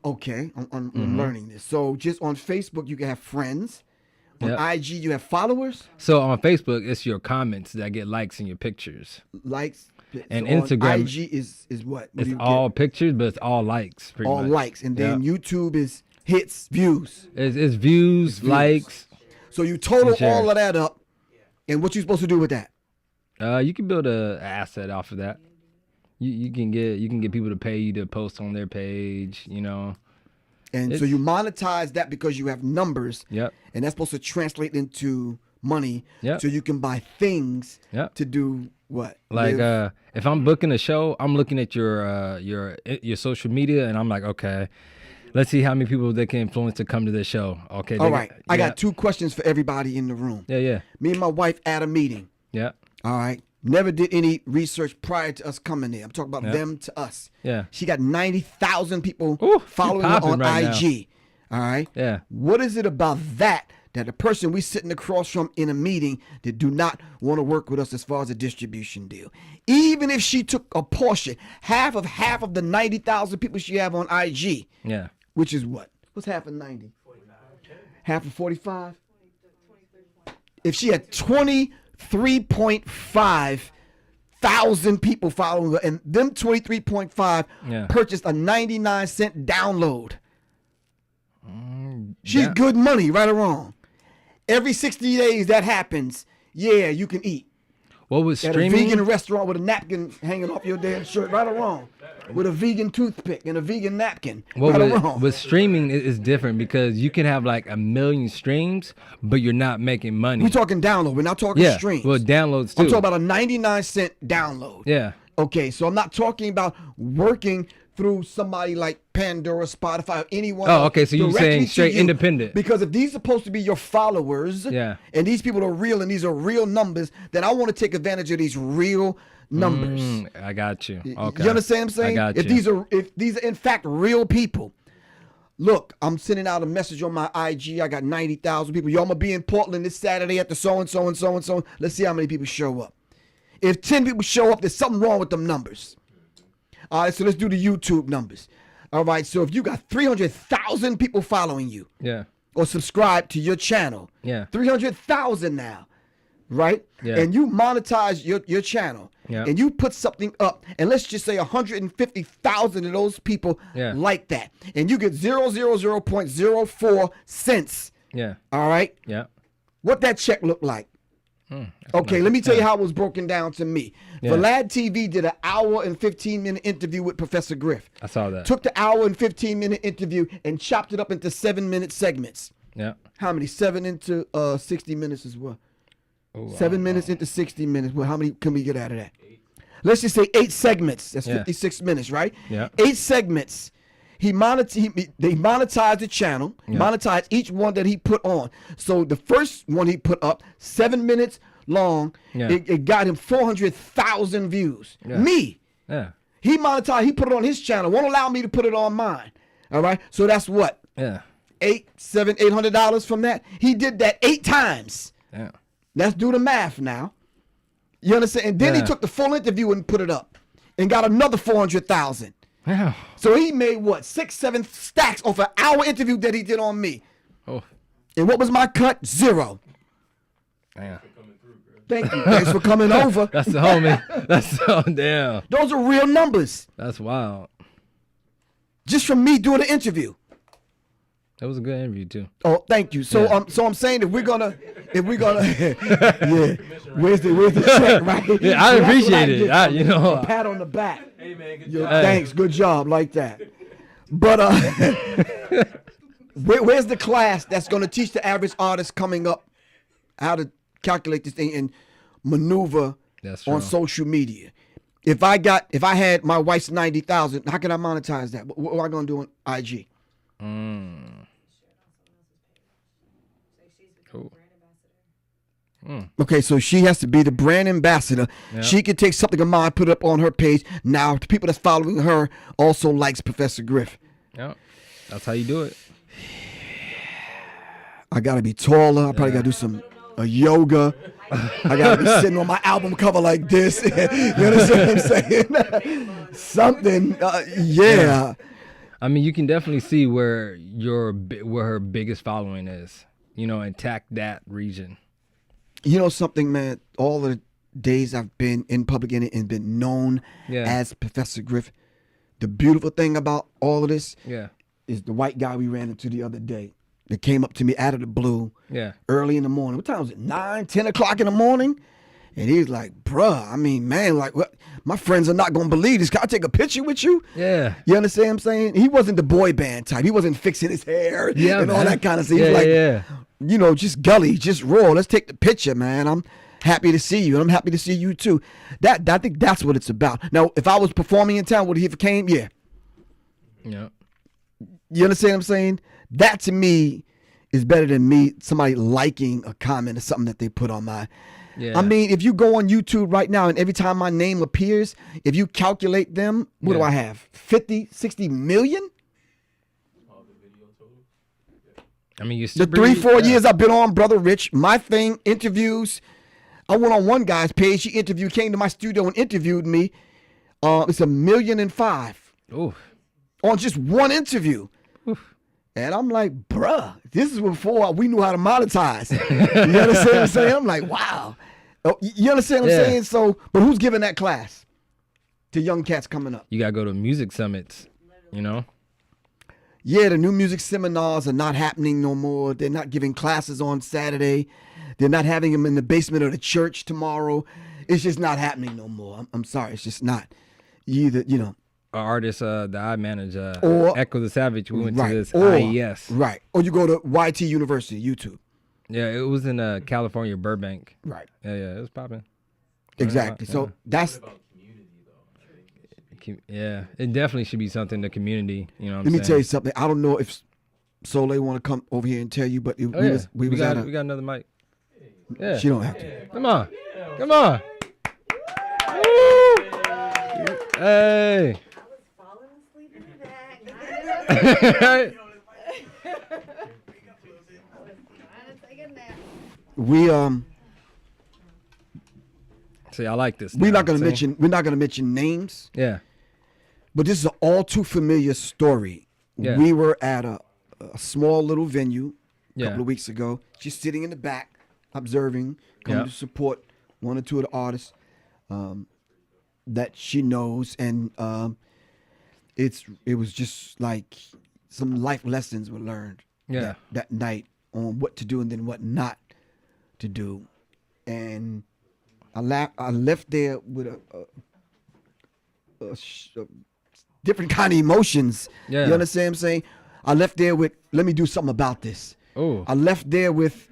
Okay, I'm learning this. So just on Facebook, you can have friends. On IG, you have followers.
So on Facebook, it's your comments that get likes in your pictures.
Likes.
And
so
Instagram,
IG is what?
It's all pictures, but it's all likes. Pretty
all
much.
Likes, and then YouTube is hits, views.
It's views, likes.
So you total all of that up, and what you supposed to do with that?
You can build a asset off of that. You can get people to pay you to post on their page.
And so you monetize that because you have numbers.
Yep.
And that's supposed to translate into money.
Yep.
So you can buy things.
Yep.
To do what?
Like if I'm booking a show, I'm looking at your social media, and I'm like, okay, let's see how many people they can influence to come to this show. Okay.
All right. I got 2 questions for everybody in the room.
Yeah.
Me and my wife at a meeting.
Yeah.
All right. Never did any research prior to us coming there. I'm talking about them to us.
Yeah.
She got 90,000 people
Ooh,
following her on
right
IG.
Now.
All right.
Yeah.
What is it about that that the person we sitting across from in a meeting that do not want to work with us as far as a distribution deal. Even if she took a portion, half of the 90,000 people she have on IG.
Yeah.
Which is what? What's half of 90? 45. Half of 45? If she had 23.5 thousand people following her, and them 23.5 purchased a 99-cent download. She's good money, right or wrong. Every 60 days that happens, yeah, you can eat.
What was
At
streaming?
a vegan restaurant with a napkin hanging off your damn shirt, right or wrong. With a vegan toothpick and a vegan napkin, right or wrong.
With streaming is different because you can have like 1 million streams, but you're not making money.
We're talking download. We're not talking streams.
Well, downloads too.
I'm talking about a 99-cent download.
Yeah.
Okay, so I'm not talking about working through somebody like Pandora, Spotify, or anyone.
Oh, okay, so you're
directly
saying
to
straight
you.
independent.
Because if these are supposed to be your followers,
Yeah.
and these people are real and these are real numbers, then I want to take advantage of these real numbers.
I got you. Okay.
You understand what I'm saying?
I got
if
you.
these are in fact real people. Look, I'm sending out a message on my IG. I got 90,000 people. Yo, I'm gonna be in Portland this Saturday at the so and so and so and so. Let's see how many people show up. If 10 people show up, there's something wrong with them numbers. All right, so let's do the YouTube numbers. All right, so if you got 300,000 people following you,
Yeah.
or subscribe to your channel,
Yeah.
300,000 now, right?
Yeah.
And you monetize your channel,
Yeah.
and you put something up, and let's just say 150,000 of those people like that, and you get 0.04 cents.
Yeah.
All right,
Yeah.
what that check look like? Okay, let me tell you how it was broken down to me.
Yeah.
Vlad TV did an hour and 15-minute interview with Professor Griff.
I saw that.
Took the hour and 15-minute interview and chopped it up into 7-minute segments.
Yeah.
How many? 7 into 60 minutes as well.
Oh,
7 minutes into 60 minutes. Well, how many can we get out of that? Let's just say 8 segments. That's 56 minutes, right?
Yeah.
8 segments. They monetized the channel, monetized each one that he put on. So the first one he put up, 7 minutes long, it got him 400,000 views.
Yeah.
Me.
Yeah.
He monetized, he put it on his channel. Won't allow me to put it on mine. All right. So that's what?
Yeah.
$800 from that. He did that 8 times.
Yeah.
Let's do the math now. You understand? And then he took the full interview and put it up and got another 400,000.
Yeah.
So he made what, 6, 7 stacks off an hour interview that he did on me.
Oh.
And what was my cut? 0.
Yeah.
Thank you. Thanks for coming over.
That's the homie. That's so damn.
Those are real numbers.
That's wild.
Just from me doing the interview.
That was a good interview too.
Oh, thank you. So I'm saying if we're gonna yeah, where's the check, right?
Yeah, I appreciate it.
A pat on the back.
Hey man, good
Yo,
job.
thanks, good job, like that. But where's the class that's gonna teach the average artist coming up how to calculate this thing and maneuver on social media? If I had my wife's 90,000, how can I monetize that? What am I gonna do on IG?
Cool.
Okay, so she has to be the brand ambassador.
Yep.
She can take something of mine, put it up on her page. Now, the people that's following her also likes Professor Griff.
Yeah. That's how you do it.
I gotta be taller. I probably gotta do some yoga. I gotta be sitting on my album cover like this. You understand what I'm saying? Something, yeah.
I mean, you can definitely see where her biggest following is. Attack that region.
You know something, man? All the days I've been in public and been known as Professor Griff, the beautiful thing about all of this is the white guy we ran into the other day that came up to me out of the blue early in the morning. What time was it? 9, 10 o'clock in the morning? And he was like, bruh, I mean, man, like, what? My friends are not going to believe this. Can I take a picture with you? Yeah. You understand what I'm saying? He wasn't the boy band type. He wasn't fixing his hair and all that kind of stuff. He was like, just gully, just raw. Let's take the picture, man. I'm happy to see you, and I'm happy to see you too. I think that's what it's about. Now, if I was performing in town, would he have came? Yeah.
Yeah.
You understand what I'm saying? That to me is better than somebody liking a comment or something that they put on my. Yeah. I mean, if you go on YouTube right now and every time my name appears, if you calculate them, what do I have? 50, 60 million?
I mean, you
The 3-4 years I've been on Brother Rich, my thing, interviews. I went on one guy's page. He came to my studio and interviewed me. It's $1.5 million
Oof.
on just one interview.
Oof.
And I'm like, bruh, this is before we knew how to monetize. You understand what I'm saying? I'm like, wow. Oh, you understand what I'm saying? So, but who's giving that class to young cats coming up?
You gotta go to music summits, you know?
Yeah, the new music seminars are not happening no more. They're not giving classes on Saturday. They're not having them in the basement of the church tomorrow. It's just not happening no more. I'm sorry, it's just not.
Our artist that I manage,
Or-
Echo the Savage, we went
right.
to this
Or-
IES.
Right. Or you go to YT University, YouTube.
Yeah, it was in California, Burbank.
Right.
Yeah, it was popping.
Exactly. So that's,
Yeah, it definitely should be something the community, you know what I'm
let me
saying?
tell you something. I don't know if Soleil want to come over here and tell you, but
Oh, yeah.
we
we
got
got another mic. Yeah.
she don't have to.
Come on. Come on. Woo! Hey.
Falling asleep in the back. I was trying to take a nap.
We
See, I like this.
we're
now,
not gonna
see?
mention names,
Yeah.
but this is an all too familiar story.
Yeah.
We were at a small little venue a
Yeah.
couple of weeks ago. She's sitting in the back, observing, coming
Yeah.
to support one or two of the artists that she knows, and it was just like some life lessons were learned.
Yeah.
That night on what to do and then what not to do, and I left there with a different kind of emotions.
Yeah.
You understand what I'm saying? I left there with, let me do something about this.
Oh.
I left there with,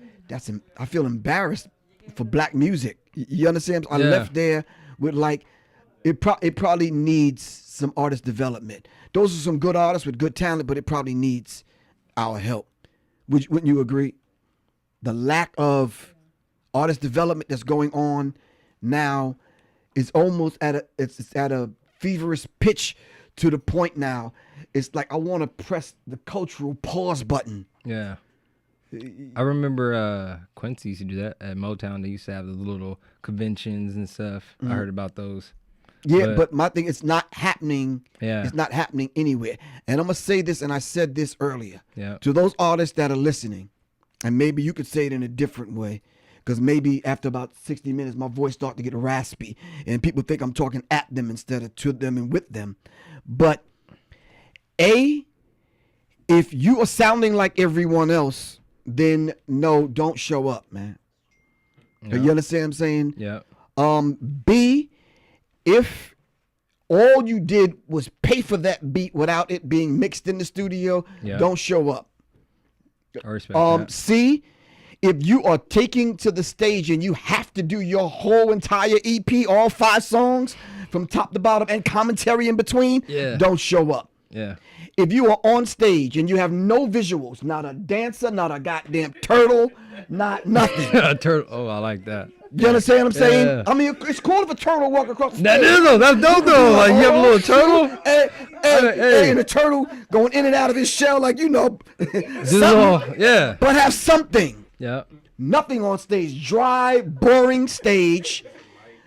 I feel embarrassed for black music. You understand? I
Yeah.
left there with like, it probably needs some artist development. Those are some good artists with good talent, but it probably needs our help. Wouldn't you agree? The lack of artist development that's going on now is almost at a feverish pitch, to the point now it's like I want to press the cultural pause button.
Yeah. I remember Quincy used to do that at Motown. They used to have the little conventions and stuff. I heard about those.
Yeah, but my thing, it's not happening.
Yeah.
It's not happening anywhere. And I'm gonna say this, and I said this earlier.
Yeah.
To those artists that are listening, and maybe you could say it in a different way, because maybe after about 60 minutes, my voice starts to get raspy, and people think I'm talking at them instead of to them and with them. But if you are sounding like everyone else, then no, don't show up, man.
Yeah.
You understand what I'm saying?
Yeah.
B, if all you did was pay for that beat without it being mixed in the studio,
Yeah.
don't show up.
I respect that.
C, if you are taking to the stage and you have to do your whole entire EP, all 5 songs from top to bottom and commentary in between,
Yeah.
don't show up.
Yeah.
If you are on stage and you have no visuals, not a dancer, not a goddamn turtle, not nothing.
A turtle. Oh, I like that.
You understand what I'm saying?
Yeah.
I mean, it's cool if a turtle walk across the
That
stage.
is though. That's dope though. Like you have a little turtle.
And the turtle going in and out of his shell, like,
This is all.
something,
Yeah.
but have something.
Yeah.
Nothing on stage. Dry, boring stage.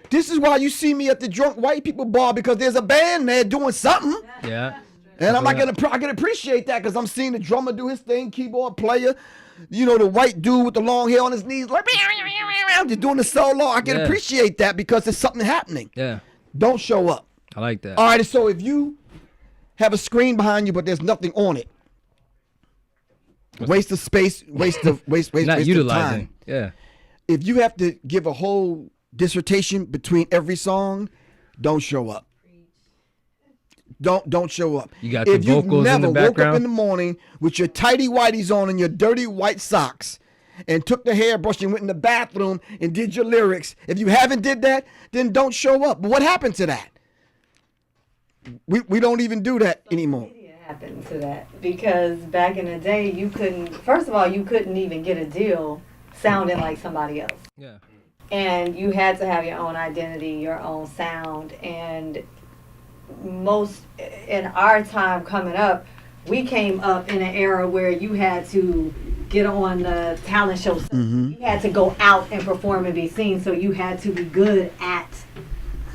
This is why you see me at the drunk white people bar, because there's a band there doing something.
Yeah.
And I
Yeah.
can appreciate that, because I'm seeing the drummer do his thing, keyboard player, the white dude with the long hair on his knees, like, just doing the solo. I can
Yeah.
appreciate that because there's something happening.
Yeah.
Don't show up.
I like that.
All right, so if you have a screen behind you, but there's nothing on it, waste of space, waste
Not
of
utilizing.
time.
Yeah.
If you have to give a whole dissertation between every song, don't show up. Don't show up.
You got
if
the vocals in
you've
the
never woke up
background?
in the morning with your tighty whities on and your dirty white socks and took the hairbrush and went in the bathroom and did your lyrics, if you haven't did that, then don't show up. But what happened to that? We don't even do that anymore.
Media happened to that, because back in the day, first of all, you couldn't even get a deal sounding like somebody else.
Yeah.
And you had to have your own identity, your own sound. And most in our time coming up, we came up in an era where you had to get on the talent show. So you had to go out and perform and be seen, so you had to be good at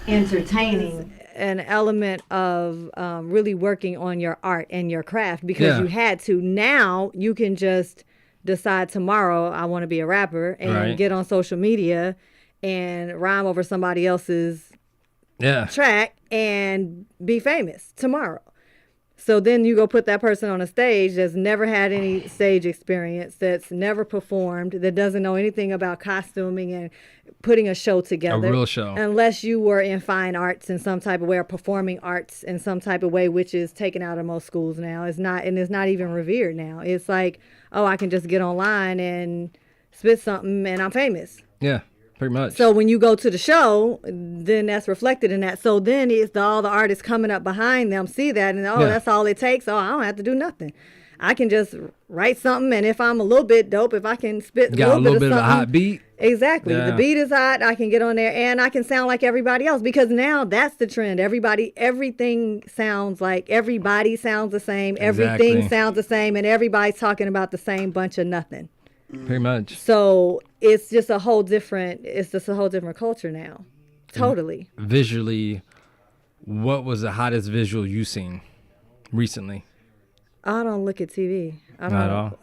entertaining. An element of really working on your art and your craft, because you had to. Now you can just decide tomorrow I want to be a rapper and get on social media and rhyme over somebody else's track and be famous tomorrow. So then you go put that person on a stage that's never had any stage experience, that's never performed, that doesn't know anything about costuming and putting a show together.
A real show.
Unless you were in fine arts in some type of way, or performing arts in some type of way, which is taken out of most schools now. It's not even revered now. It's like, oh, I can just get online and spit something and I'm famous.
Yeah. Pretty much.
So when you go to the show, then that's reflected in that. So then it's all the artists coming up behind them see that, and that's all it takes. Oh, I don't have to do nothing. I can just write something, and if I'm a little bit dope, if I can spit
got
a little bit of
a hot beat.
Exactly.
Yeah.
The beat is hot. I can get on there and I can sound like everybody else, because now that's the trend. Everything sounds like everybody sounds the same. Everything sounds the same, and everybody's talking about the same bunch of nothing.
Pretty much.
So it's just a whole different culture now. Totally.
Visually, what was the hottest visual you seen recently?
I don't look at TV.
Not at all?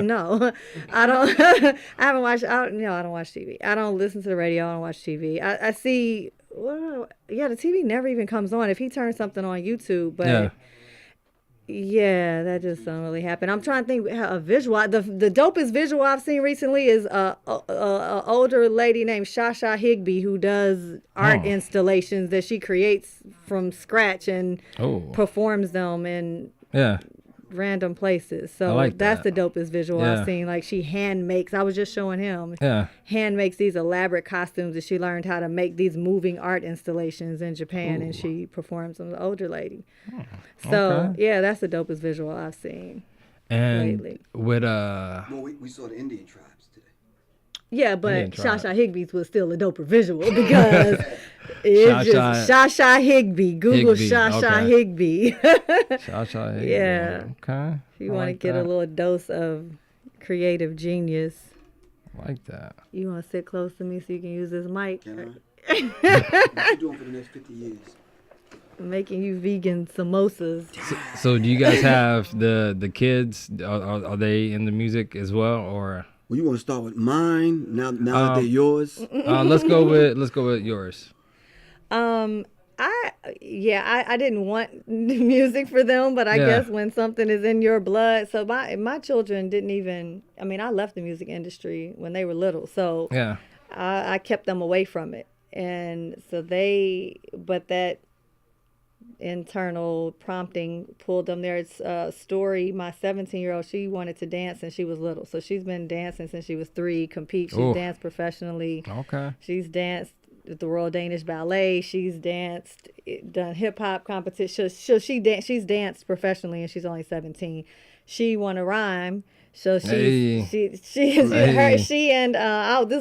No, I don't. I haven't watched. I don't watch TV. I don't listen to the radio. I don't watch TV. I see. Well, yeah, the TV never even comes on. If he turns something on YouTube, but yeah, that just don't really happen. I'm trying to think how a visual. The dopest visual I've seen recently is a older lady named Shasha Higby, who does art installations that she creates from scratch and performs them in random places. So
like
that's
that.
the dopest visual I've seen. Like, she hand makes. I was just showing him. Hand makes these elaborate costumes that she learned how to make, these moving art installations in Japan, and she performs them. The older lady. So yeah, that's the dopest visual I've seen.
And
lately.
with
Well, we saw the Indian tribes today.
Yeah, but Shasha Higby's was still a doper visual, because it's just Shasha Higby. Google Shasha Higby.
Shasha Higby.
Yeah.
Okay.
If you want to get a little dose of creative genius.
I like that.
You want to sit close to me so you can use this mic?
Can I? What you doing for the next 50 years?
Making you vegan samosas.
So do you guys have the kids? Are they in the music as well, or?
Well, you want to start with mine now that they're yours?
Let's go with yours.
I didn't want music for them, but I guess when something is in your blood. So my children didn't even. I mean, I left the music industry when they were little, so I kept them away from it, and so but that internal prompting pulled them there. It's a story. My 17-year-old, she wanted to dance since she was little, so she's been dancing since she was 3. She's danced professionally. She's danced at the Royal Danish Ballet. She's done hip-hop competitions. So she's danced professionally, and she's only 17. She won a rhyme. So she this will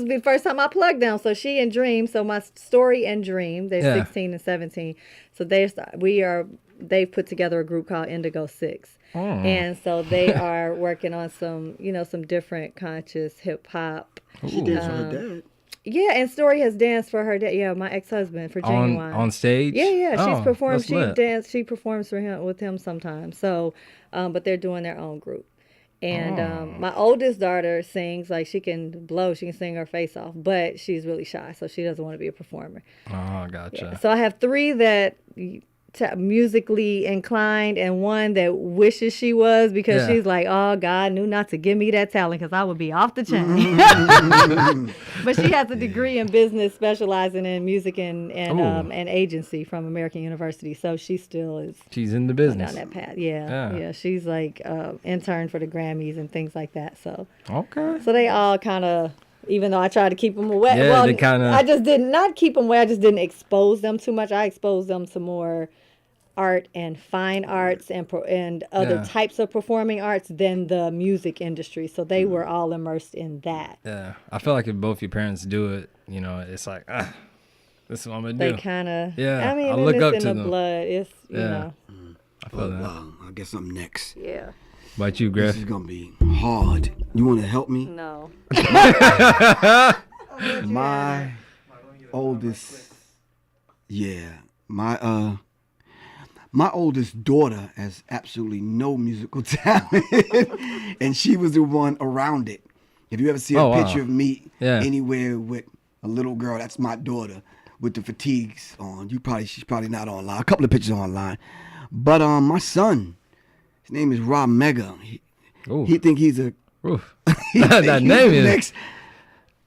be the first time I plugged them. So she and Dream, so my story and Dream, they're 16 and 17. So they've put together a group called Indigo 6. And so they are working on some different conscious hip hop.
She danced for her dad.
Yeah, and Story has danced for her dad. Yeah, my ex-husband, for Genuine.
On stage?
Yeah, she's performed. She performs with him sometimes. So, but they're doing their own group. And my oldest daughter sings, like, she can sing her face off, but she's really shy, so she doesn't want to be a performer.
Oh, gotcha.
Yeah. So I have 3 that musically inclined, and 1 that wishes she was, because she's like, oh, God knew not to give me that talent, because I would be off the chain. But she has a degree in business, specializing in music and agency from American University, so she still is.
She's in the business.
Down that path, yeah. She's like intern for the Grammys and things like that. So so they all kind of. Even though I tried to keep them away.
Yeah,
well,
they kind of.
I just did not keep them away. I just didn't expose them too much. I exposed them to more art and fine arts and other types of performing arts than the music industry. So they were all immersed in that.
Yeah. I feel like if both your parents do it, it's like, this is what I'm going to do.
They kind of.
Yeah.
I mean,
I look up
it's
to
in the
them.
blood. It's, you know.
I feel that.
Wow. I'll get something next.
Yeah.
About you,
This
Griff?
is gonna be hard. You want to help me?
No.
My oldest, yeah, my oldest daughter has absolutely no musical talent, and she was the one around it. If you ever see a picture of me anywhere with a little girl, that's my daughter with the fatigues on. She's probably not online. A couple of pictures online, but my son, his name is Rob Mega. He think he's a
that name is
next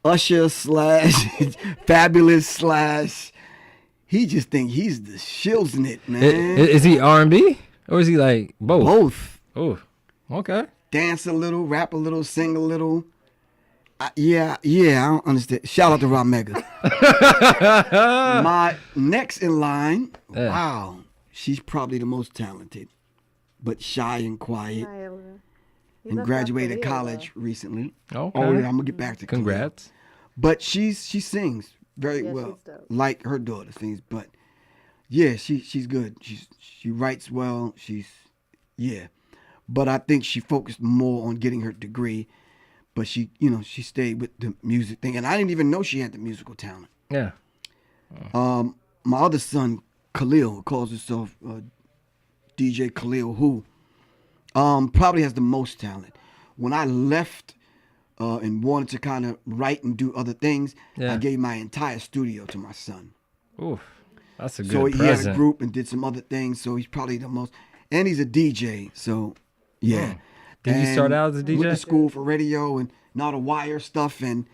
Usher / Fabulous / he just think he's the shills in it, man.
Is he R&B or is he like both?
Both.
Oh, okay.
Dance a little, rap a little, sing a little. Yeah, I don't understand. Shout out to Rob Mega. My next in line, wow, she's probably the most talented, but shy and quiet. And graduated college recently.
Okay.
Oh yeah, I'm gonna get back to
Congrats.
Khalil. But she sings very well, like her daughter sings. But yeah, she's good. She writes well. But I think she focused more on getting her degree. But she stayed with the music thing, and I didn't even know she had the musical talent.
Yeah.
My other son Khalil, who calls himself DJ Khalil, who probably has the most talent. When I left and wanted to kind of write and do other things, I gave my entire studio to my son.
Oof, that's a good
So
present.
he had a group and did some other things. So he's probably the most, and he's a DJ. So yeah.
Did you start out as a DJ?
Went to school for radio and not a wire stuff, and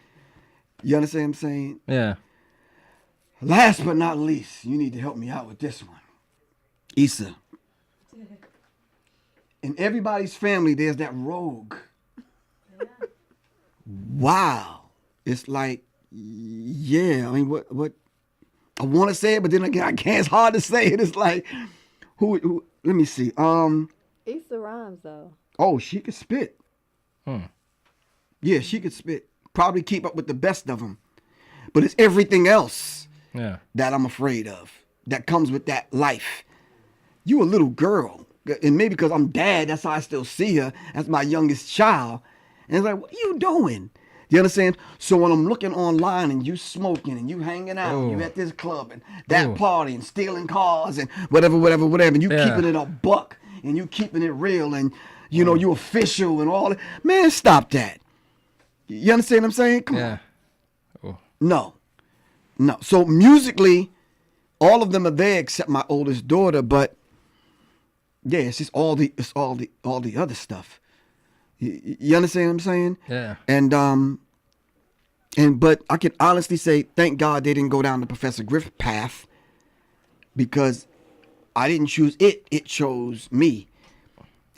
you understand what I'm saying?
Yeah.
Last but not least, you need to help me out with this one, Issa. In everybody's family, there's that rogue. Wow. It's like, yeah, I mean, what I want to say it, but then again, I can't. It's hard to say it. It's like, who let me see.
Issa rhymes, though.
Oh, she could spit. Yeah, she could spit. Probably keep up with the best of them. But it's everything else that I'm afraid of that comes with that life. You a little girl. And maybe because I'm dad, that's how I still see her as my youngest child. And it's like, what are you doing? You understand? So when I'm looking online and you smoking and you hanging out, and you at this club and that party and stealing cars and whatever, and you keeping it a buck and you keeping it real and you official and all that. Man, stop that. You understand what I'm saying? Come on. No. So musically, all of them are there except my oldest daughter, but yeah, it's just all the other stuff. You understand what I'm saying?
Yeah.
But I can honestly say, thank God they didn't go down the Professor Griff path, because I didn't choose it. It chose me.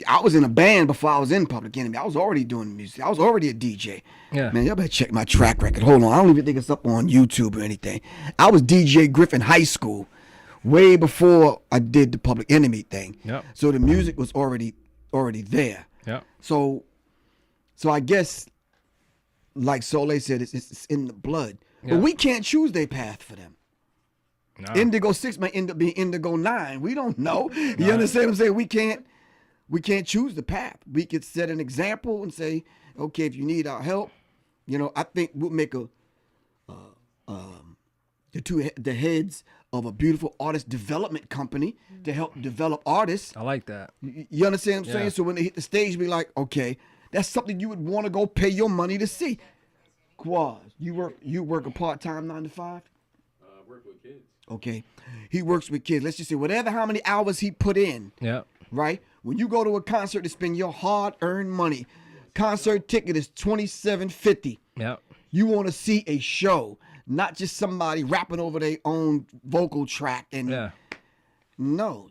I was in a band before I was in Public Enemy. I was already doing music. I was already a DJ.
Yeah.
Man, y'all better check my track record. Hold on. I don't even think it's up on YouTube or anything. I was DJ Griff in high school, way before I did the Public Enemy thing.
Yep.
So the music was already there.
Yeah.
So I guess, like Soleil said, it's in the blood.
Yeah.
But we can't choose their path for them.
No.
Indigo 6 might end up being Indigo 9. We don't know. You understand what I'm saying? We can't choose the path. We could set an example and say, okay, if you need our help, I think we'll make the heads of a beautiful artist development company to help develop artists.
I like that.
You understand what I'm saying? So when they hit the stage, be like, okay, that's something you would want to go pay your money to see. Quaz, you work a part-time 9 to 5?
Work with kids.
Okay. He works with kids. Let's just say how many hours he put in.
Yeah.
Right? When you go to a concert to spend your hard-earned money, concert ticket is $27.50.
Yeah.
You want to see a show, not just somebody rapping over their own vocal track. No.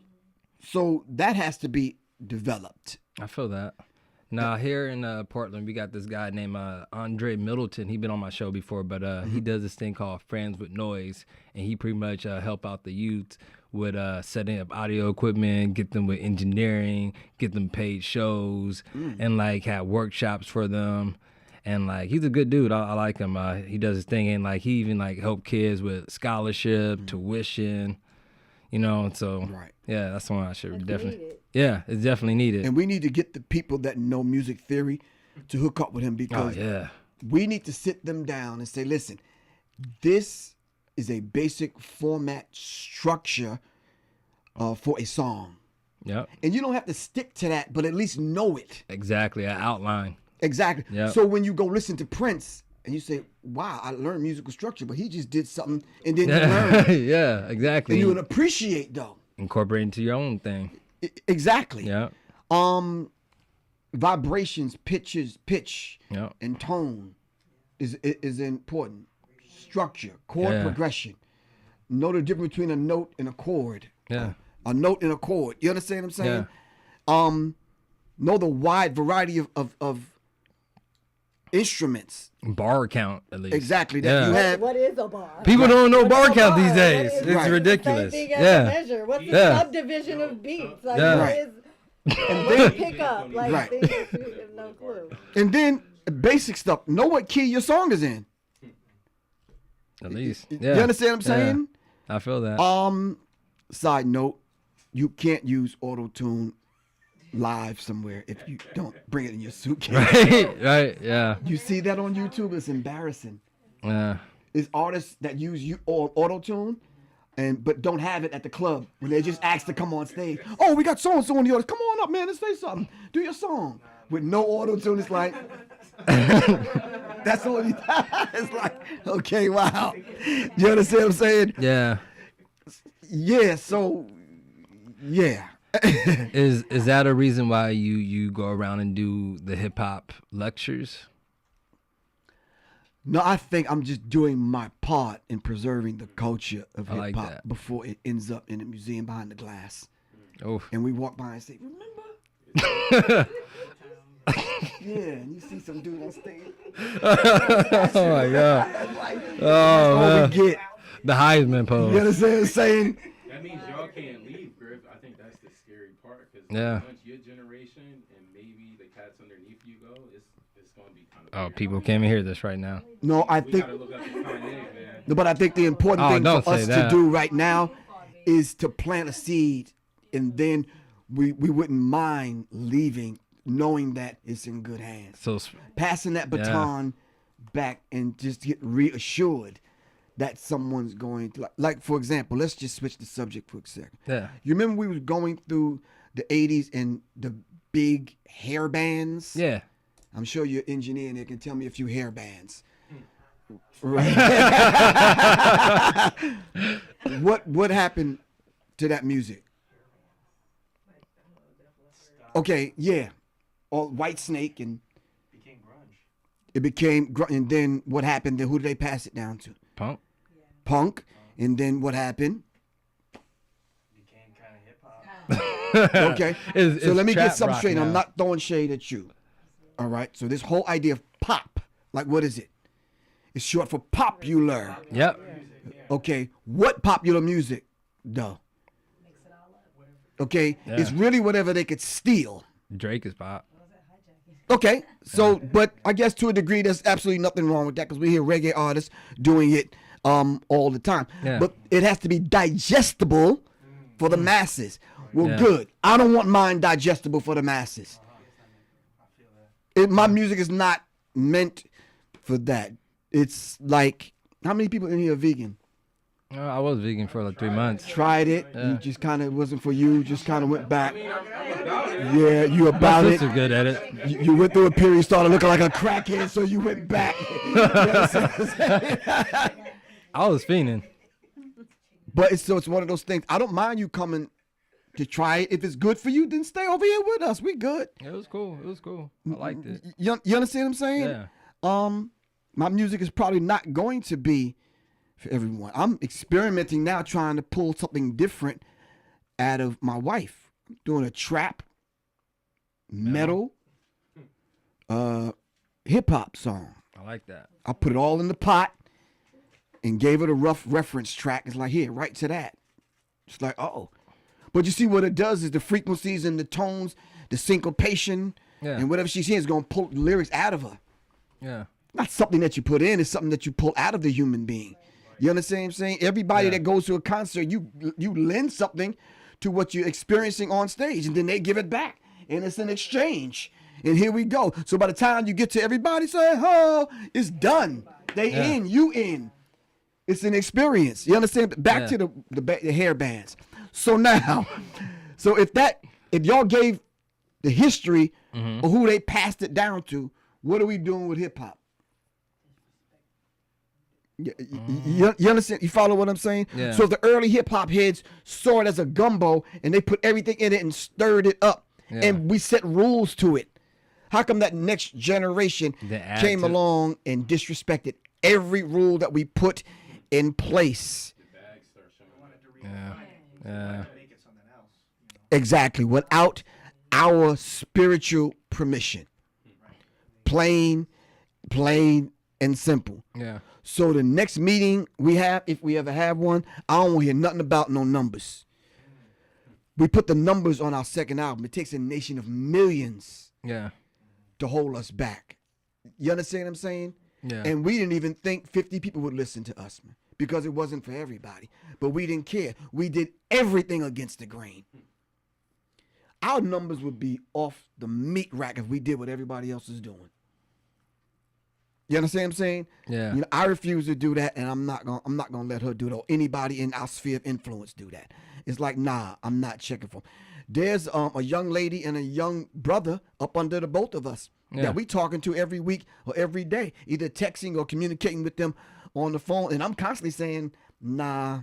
So that has to be developed.
I feel that. Now here in Portland, we got this guy named Andre Middleton. He been on my show before, but he does this thing called Friends with Noise, and he pretty much help out the youth with setting up audio equipment, get them with engineering, get them paid shows, and like have workshops for them. And like he's a good dude. I like him. He does his thing, and like he even like help kids with scholarship, tuition. So
Right.
yeah, that's one I should
It's
definitely.
needed.
Yeah, it's definitely needed.
And we need to get the people that know music theory to hook up with him
Oh
because
yeah,
we need to sit them down and say, listen, this is a basic format structure for a song.
yep,
And you don't have to stick to that, but at least know it.
exactly. An outline.
Exactly.
Yep.
So when you go listen to Prince and you say, wow, I learned musical structure, but he just did something and then you learn.
Yeah, exactly.
And you would appreciate though.
Incorporate into your own thing.
Exactly.
Yeah,
Vibrations, pitch,
yeah,
and tone is important. Structure, chord
Yeah.
progression. Know the difference between a note and a chord.
yeah,
A note and a chord. You understand what I'm saying?
yeah.
Know the wide variety of instruments.
Bar count at least.
Exactly. That
Yeah.
you have.
What is a bar?
People don't know
What
bar
is a
count
bar?
these days.
What is-
It's
Right.
ridiculous.
Same thing as a
Yeah,
measure. What's the
Yeah.
subdivision of beats? Like,
Yeah.
what
Right.
is,
And
what do you
then,
pick up? Like,
Right.
things that you have no clue.
and then basic stuff. Know what key your song is in.
at least.
You
Yeah.
understand what I'm
Yeah.
saying?
I feel that.
Side note, you can't use auto tune live somewhere if you don't bring it in your suitcase.
Right. Yeah.
You see that on YouTube? It's embarrassing.
Yeah.
It's artists that use auto tune, but don't have it at the club when they just ask to come on stage. Oh, we got so and so on the audience. Come on up, man. Let's say something. Do your song with no auto tune. It's like that's all you. It's like okay, wow. You understand what I'm saying?
Yeah.
Yeah. So yeah.
Is that a reason why you go around and do the hip hop lectures?
No, I think I'm just doing my part in preserving the culture of
I like
hip hop
that.
before it ends up in the museum behind the glass.
Oh.
And we walk by and say, remember? Yeah, and you see some dude on stage.
Oh my god.
That's
Oh
all
man.
we get.
The Heisman
You
pose.
understand what I'm saying?
That means y'all can't leave, Griff. I think that's the scary part. Because
Yeah.
once your generation and maybe the cats underneath you go, it's going to be kind of
Oh,
weird.
people can't even hear this right now.
No, I
We
think,
got to look up to Kanye, man.
no, but I think the important
Oh,
thing
don't
for
say
us to
that.
do right now is to plant a seed, and then we wouldn't mind leaving, knowing that it's in good hands.
So
Passing that baton back and just get reassured that someone's going to like for example, let's just switch the subject for a second.
yeah.
You remember we was going through the 80s and the big hair bands?
Yeah.
I'm sure you're an engineer and they can tell me a few hair bands. Right. What happened to that music? Okay, yeah. All White Snake and
Became grunge.
it became and then what happened? Then who did they pass it down to?
Punk.
Punk. And then what happened?
Became kind of hip hop.
Okay.
It's-
So
it's
let me get
trap
something
rock
straight.
now.
I'm not throwing shade at you. All right. So this whole idea of pop, like what is it? It's short for popular.
Yep.
Okay. What popular music, though? Okay.
Yeah.
It's really whatever they could steal.
Drake is pop.
Okay. So, but I guess to a degree, there's absolutely nothing wrong with that because we hear reggae artists doing it all the time.
Yeah.
But it has to be digestible for the masses. Well,
Yeah.
good. I don't want mine digestible for the masses. My music is not meant for that. It's like, how many people in here are vegan?
I was vegan for like 3 months.
Tried it.
Yeah.
You just kind of wasn't for you. Just kind of went back. Yeah, you
My
about it.
sister's good at it.
You went through a period, you started looking like a crackhead, so you went back. You understand what I'm saying?
I was fiending.
But it's one of those things. I don't mind you coming to try it. If it's good for you, then stay over here with us. We good.
It was cool. It was cool. I liked it.
You understand what I'm saying?
Yeah.
My music is probably not going to be for everyone. I'm experimenting now, trying to pull something different out of my wife. I'm doing a trap, metal, hip hop song.
I like that.
I put it all in the pot and gave it a rough reference track. It's like, here, right to that. It's like, oh. But you see what it does is the frequencies and the tones, the syncopation,
Yeah.
and whatever she's hearing is going to pull lyrics out of her.
Yeah.
Not something that you put in, it's something that you pull out of the human being. You understand what I'm saying? Everybody
Yeah.
that goes to a concert, you lend something to what you're experiencing on stage, and then they give it back, and it's an exchange. And here we go. So by the time you get to everybody saying, "Oh, it's done," they in, you in. It's an experience. You understand? Back to the hair bands. So now, so if y'all gave the history of who they passed it down to, what are we doing with hip hop? You understand? You follow what I'm saying?
Yeah.
So the early hip hop heads saw it as a gumbo, and they put everything in it and stirred it up, and we set rules to it. How come that next generation came along and disrespected every rule that we put in place?
Yeah.
Exactly. Without our spiritual permission. Plain and simple.
Yeah.
So the next meeting we have, if we ever have one, I don't want to hear nothing about no numbers. We put the numbers on our second album. It takes a nation of millions to hold us back. You understand what I'm saying?
Yeah.
And we didn't even think 50 people would listen to us, man, because it wasn't for everybody. But we didn't care. We did everything against the grain. Our numbers would be off the meat rack if we did what everybody else is doing. You understand what I'm saying?
Yeah.
You know, I refuse to do that, and I'm not gonna let her do it, or anybody in our sphere of influence do that. It's like, nah, I'm not checking for. There's a young lady and a young brother up under the both of us that we talking to every week or every day, either texting or communicating with them on the phone, and I'm constantly saying, nah,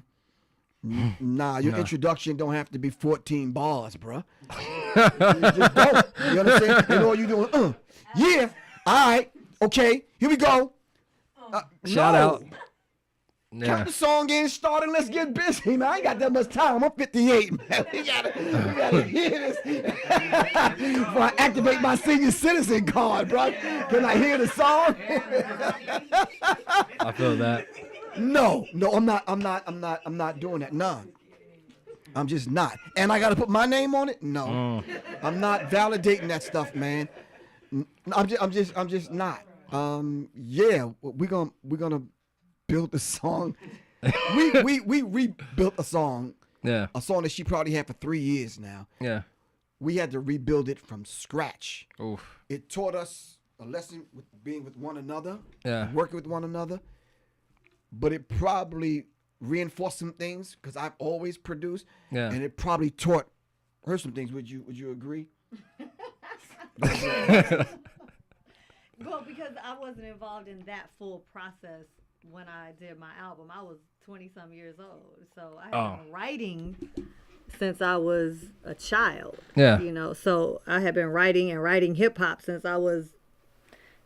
your introduction don't have to be 14 bars, bruh. You just don't. You understand? And all you doing, yeah, all right. Okay, here we go.
Shout out.
Cut the song in, start, and let's get busy, man. I ain't got that much time. I'm 58, man. We gotta hear this before I activate my senior citizen card, bro. Can I hear the song?
I feel that.
No, I'm not doing that. None. I'm just not. And I gotta put my name on it? No. I'm not validating that stuff, man. I'm just not. Yeah, we're gonna build the song. we rebuilt a song.
Yeah.
A song that she probably had for 3 years now.
Yeah.
We had to rebuild it from scratch.
Oof.
It taught us a lesson with being with one another.
Yeah.
Working with one another. But it probably reinforced some things because I've always produced.
Yeah.
And it probably taught her some things. Would you agree?
Well, because I wasn't involved in that full process when I did my album. I was 20-some years old. So I have been writing since I was a child.
Yeah.
You know, so I have been writing hip-hop since I was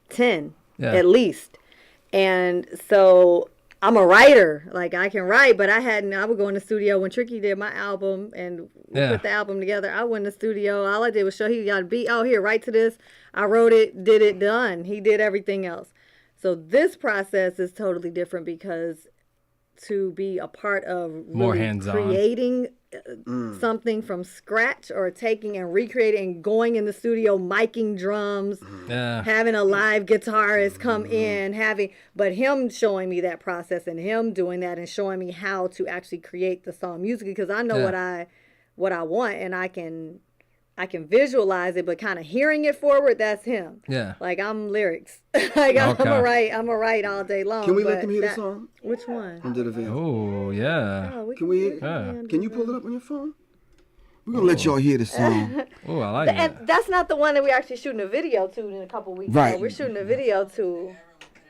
10, at least. And so I'm a writer. Like, I can write, but I would go in the studio when Tricky did my album and we put the album together. I went in the studio. All I did was show he got a beat. Oh, here, write to this. I wrote it, did it, done. He did everything else. So this process is totally different because to be a part of really
more hands-on
creating something from scratch or taking and recreating and going in the studio, miking drums, having a live guitarist come in, but him showing me that process and him doing that and showing me how to actually create the song musically, because I know what I want and I can visualize it, but kind of hearing it forward, that's him. Yeah. Like, I'm lyrics. Like, I'm a write all day long.
Can we let them hear the song?
Which one?
Under the Veil.
Oh, yeah.
Oh,
can we hear it?
Yeah.
Can you pull it up on your phone? We're going to let y'all hear the song.
Oh, I like that.
And that's not the one that we're actually shooting a video to in a couple weeks.
Right.
So we're shooting a video to.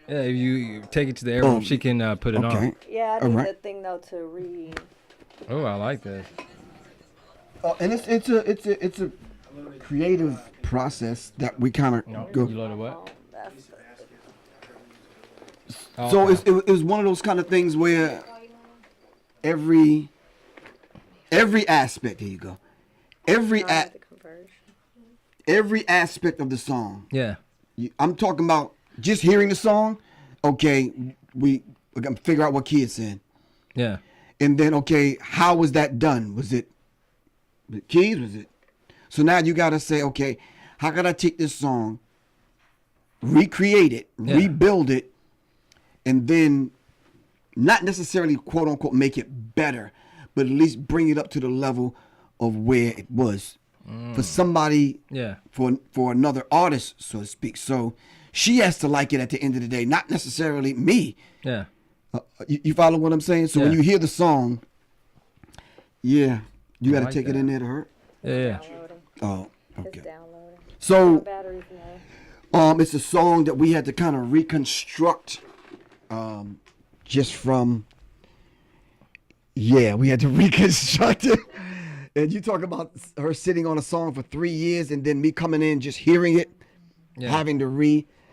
Yeah, if you take it to the airroom, she can put it on.
Yeah, I need that thing, though, to read.
Oh, I like this.
And it's a creative process that we kind of go.
You loaded what?
So it was one of those kind of things where every aspect, here you go, every aspect of the song.
Yeah.
I'm talking about just hearing the song. Okay, we got to figure out what key it's in.
Yeah.
And then, okay, how was that done? Was it the keys? Was it? So now you got to say, okay, how can I take this song, recreate it, rebuild it, and then not necessarily quote unquote make it better, but at least bring it up to the level of where it was for somebody, for another artist, so to speak. So she has to like it at the end of the day, not necessarily me.
Yeah.
You follow what I'm saying? So when you hear the song, you got to
like
take it
that.
in there to her.
Yeah.
Oh, okay.
It's downloading.
So
Batteries low.
it's a song that we had to kind of reconstruct, just from. Yeah, we had to reconstruct it. And you talk about her sitting on a song for 3 years, and then me coming in just hearing it, having to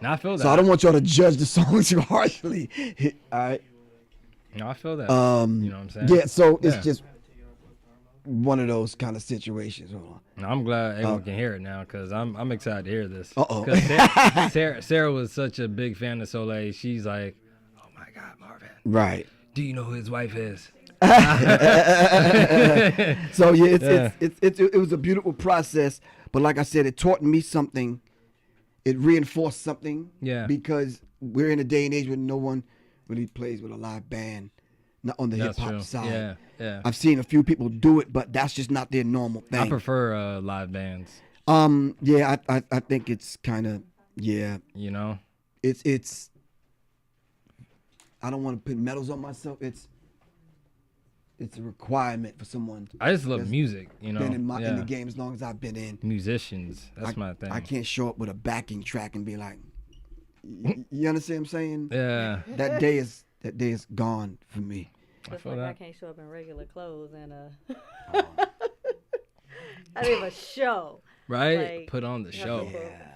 No, I feel that.
So I don't want y'all to judge the song too harshly. All right.
No, I feel that. You know what I'm saying?
Yeah. So it's just one of those kind of situations. Hold on.
No, I'm glad everyone can hear it now because I'm excited to hear this.
Uh-oh.
'Cause Sarah was such a big fan of Soleil. She's like, oh my God, Marvin.
Right.
Do you know who his wife is?
So it was a beautiful process, but like I said, it taught me something. It reinforced something.
Yeah.
Because we're in a day and age where no one really plays with a live band, not on the hip hop side.
Yeah, yeah.
I've seen a few people do it, but that's just not their normal thing.
I prefer live bands.
Yeah, I think it's kind of
You know.
It's. I don't want to put medals on myself. It's a requirement for someone.
I just love music, you know.
Been in the game as long as I've been in.
Musicians, that's my thing.
I can't show up with a backing track and be like, you understand what I'm saying?
Yeah.
That day is gone for me.
Just like I can't show up in regular clothes and I do a show.
Right?
Like,
put on the show.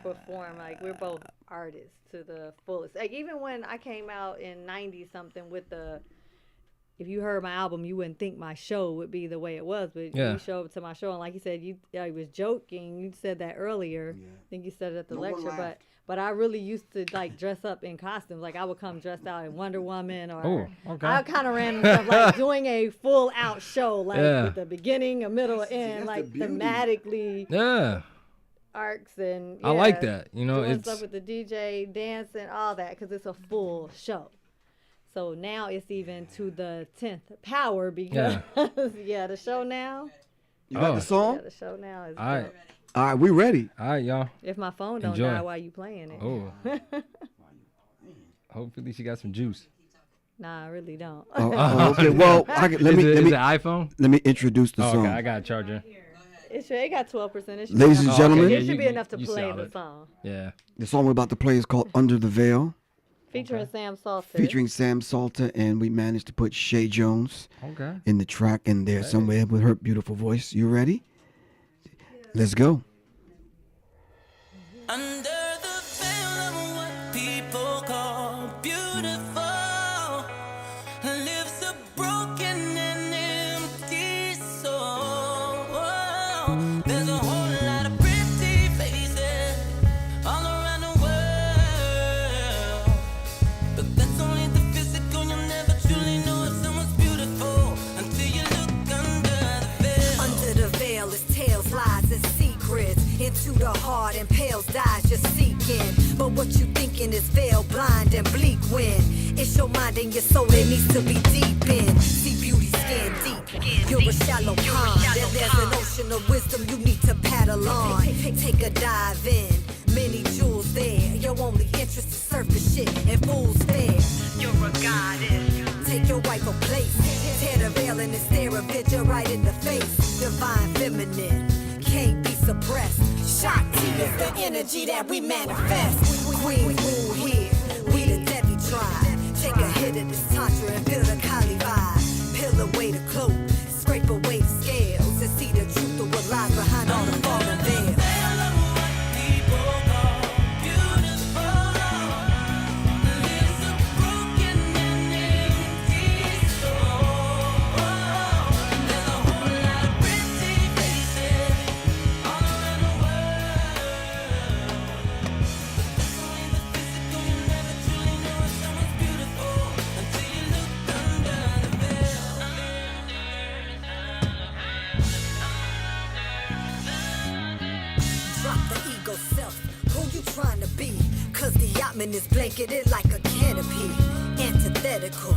Perform. Like, we're both artists to the fullest. Like, even when I came out in 90 something with if you heard my album, you wouldn't think my show would be the way it was. But you show up to my show, and like you said, you was joking. You said that earlier. Yeah. I think you said it at the lecture. But I really used to, like, dress up in costumes. Like, I would come dressed out in Wonder Woman. Or I kind of random stuff, like doing a full-out show, like with the beginning, a middle, end, like thematically.
Yeah.
Arcs and
I like that. You know,
doing
it's
stuff with the DJ, dancing, all that, because it's a full show. So now it's even to the 10th power because the show now.
You got the song?
Yeah, the show now is.
All right.
All right, we ready.
All right, y'all.
If my phone don't die while you playing it.
Oh. Hopefully she got some juice.
Nah, I really don't.
Okay. Well, let me.
Is it iPhone?
Let me introduce the song.
Okay, I got a charger.
It got 12%.
Ladies and gentlemen,
it should be enough to play the song.
Yeah.
The song we're about to play is called "Under the Veil."
Featuring Sam Salter.
Featuring Sam Salter, and we managed to put Shay Jones in the track in there somewhere with her beautiful voice. You ready? Let's go.
Under the veil of what people call beautiful lives a broken and empty soul. There's a whole lot of pretty faces all around the world, but that's only the physical. You'll never truly know if someone's beautiful until you look under the veil.
Under the veil is tales, lies, and secrets. Into the heart and pales dies just seeking. But what you thinking is veil blind and bleak when it's your mind and your soul that needs to be deep in. See beauty skin deep. You're a shallow pond. And there's an ocean of wisdom you need to paddle on. Take a dive in. Many jewels there. Your only interest is surface shit and fools there. You're a goddess. Take your rightful place. Tear the veil and stare a bitch right in the face. Divine feminine. Can't be suppressed. Shakti is the energy that we manifest. Queen rule here. We the Devi tribe. Take a hit of this tantra and feel the Kali vibe. Peel away the cloak. Scrape away the scales and see the truth of what lies behind all the fallen veils. Is blanketed like a canopy, antithetical,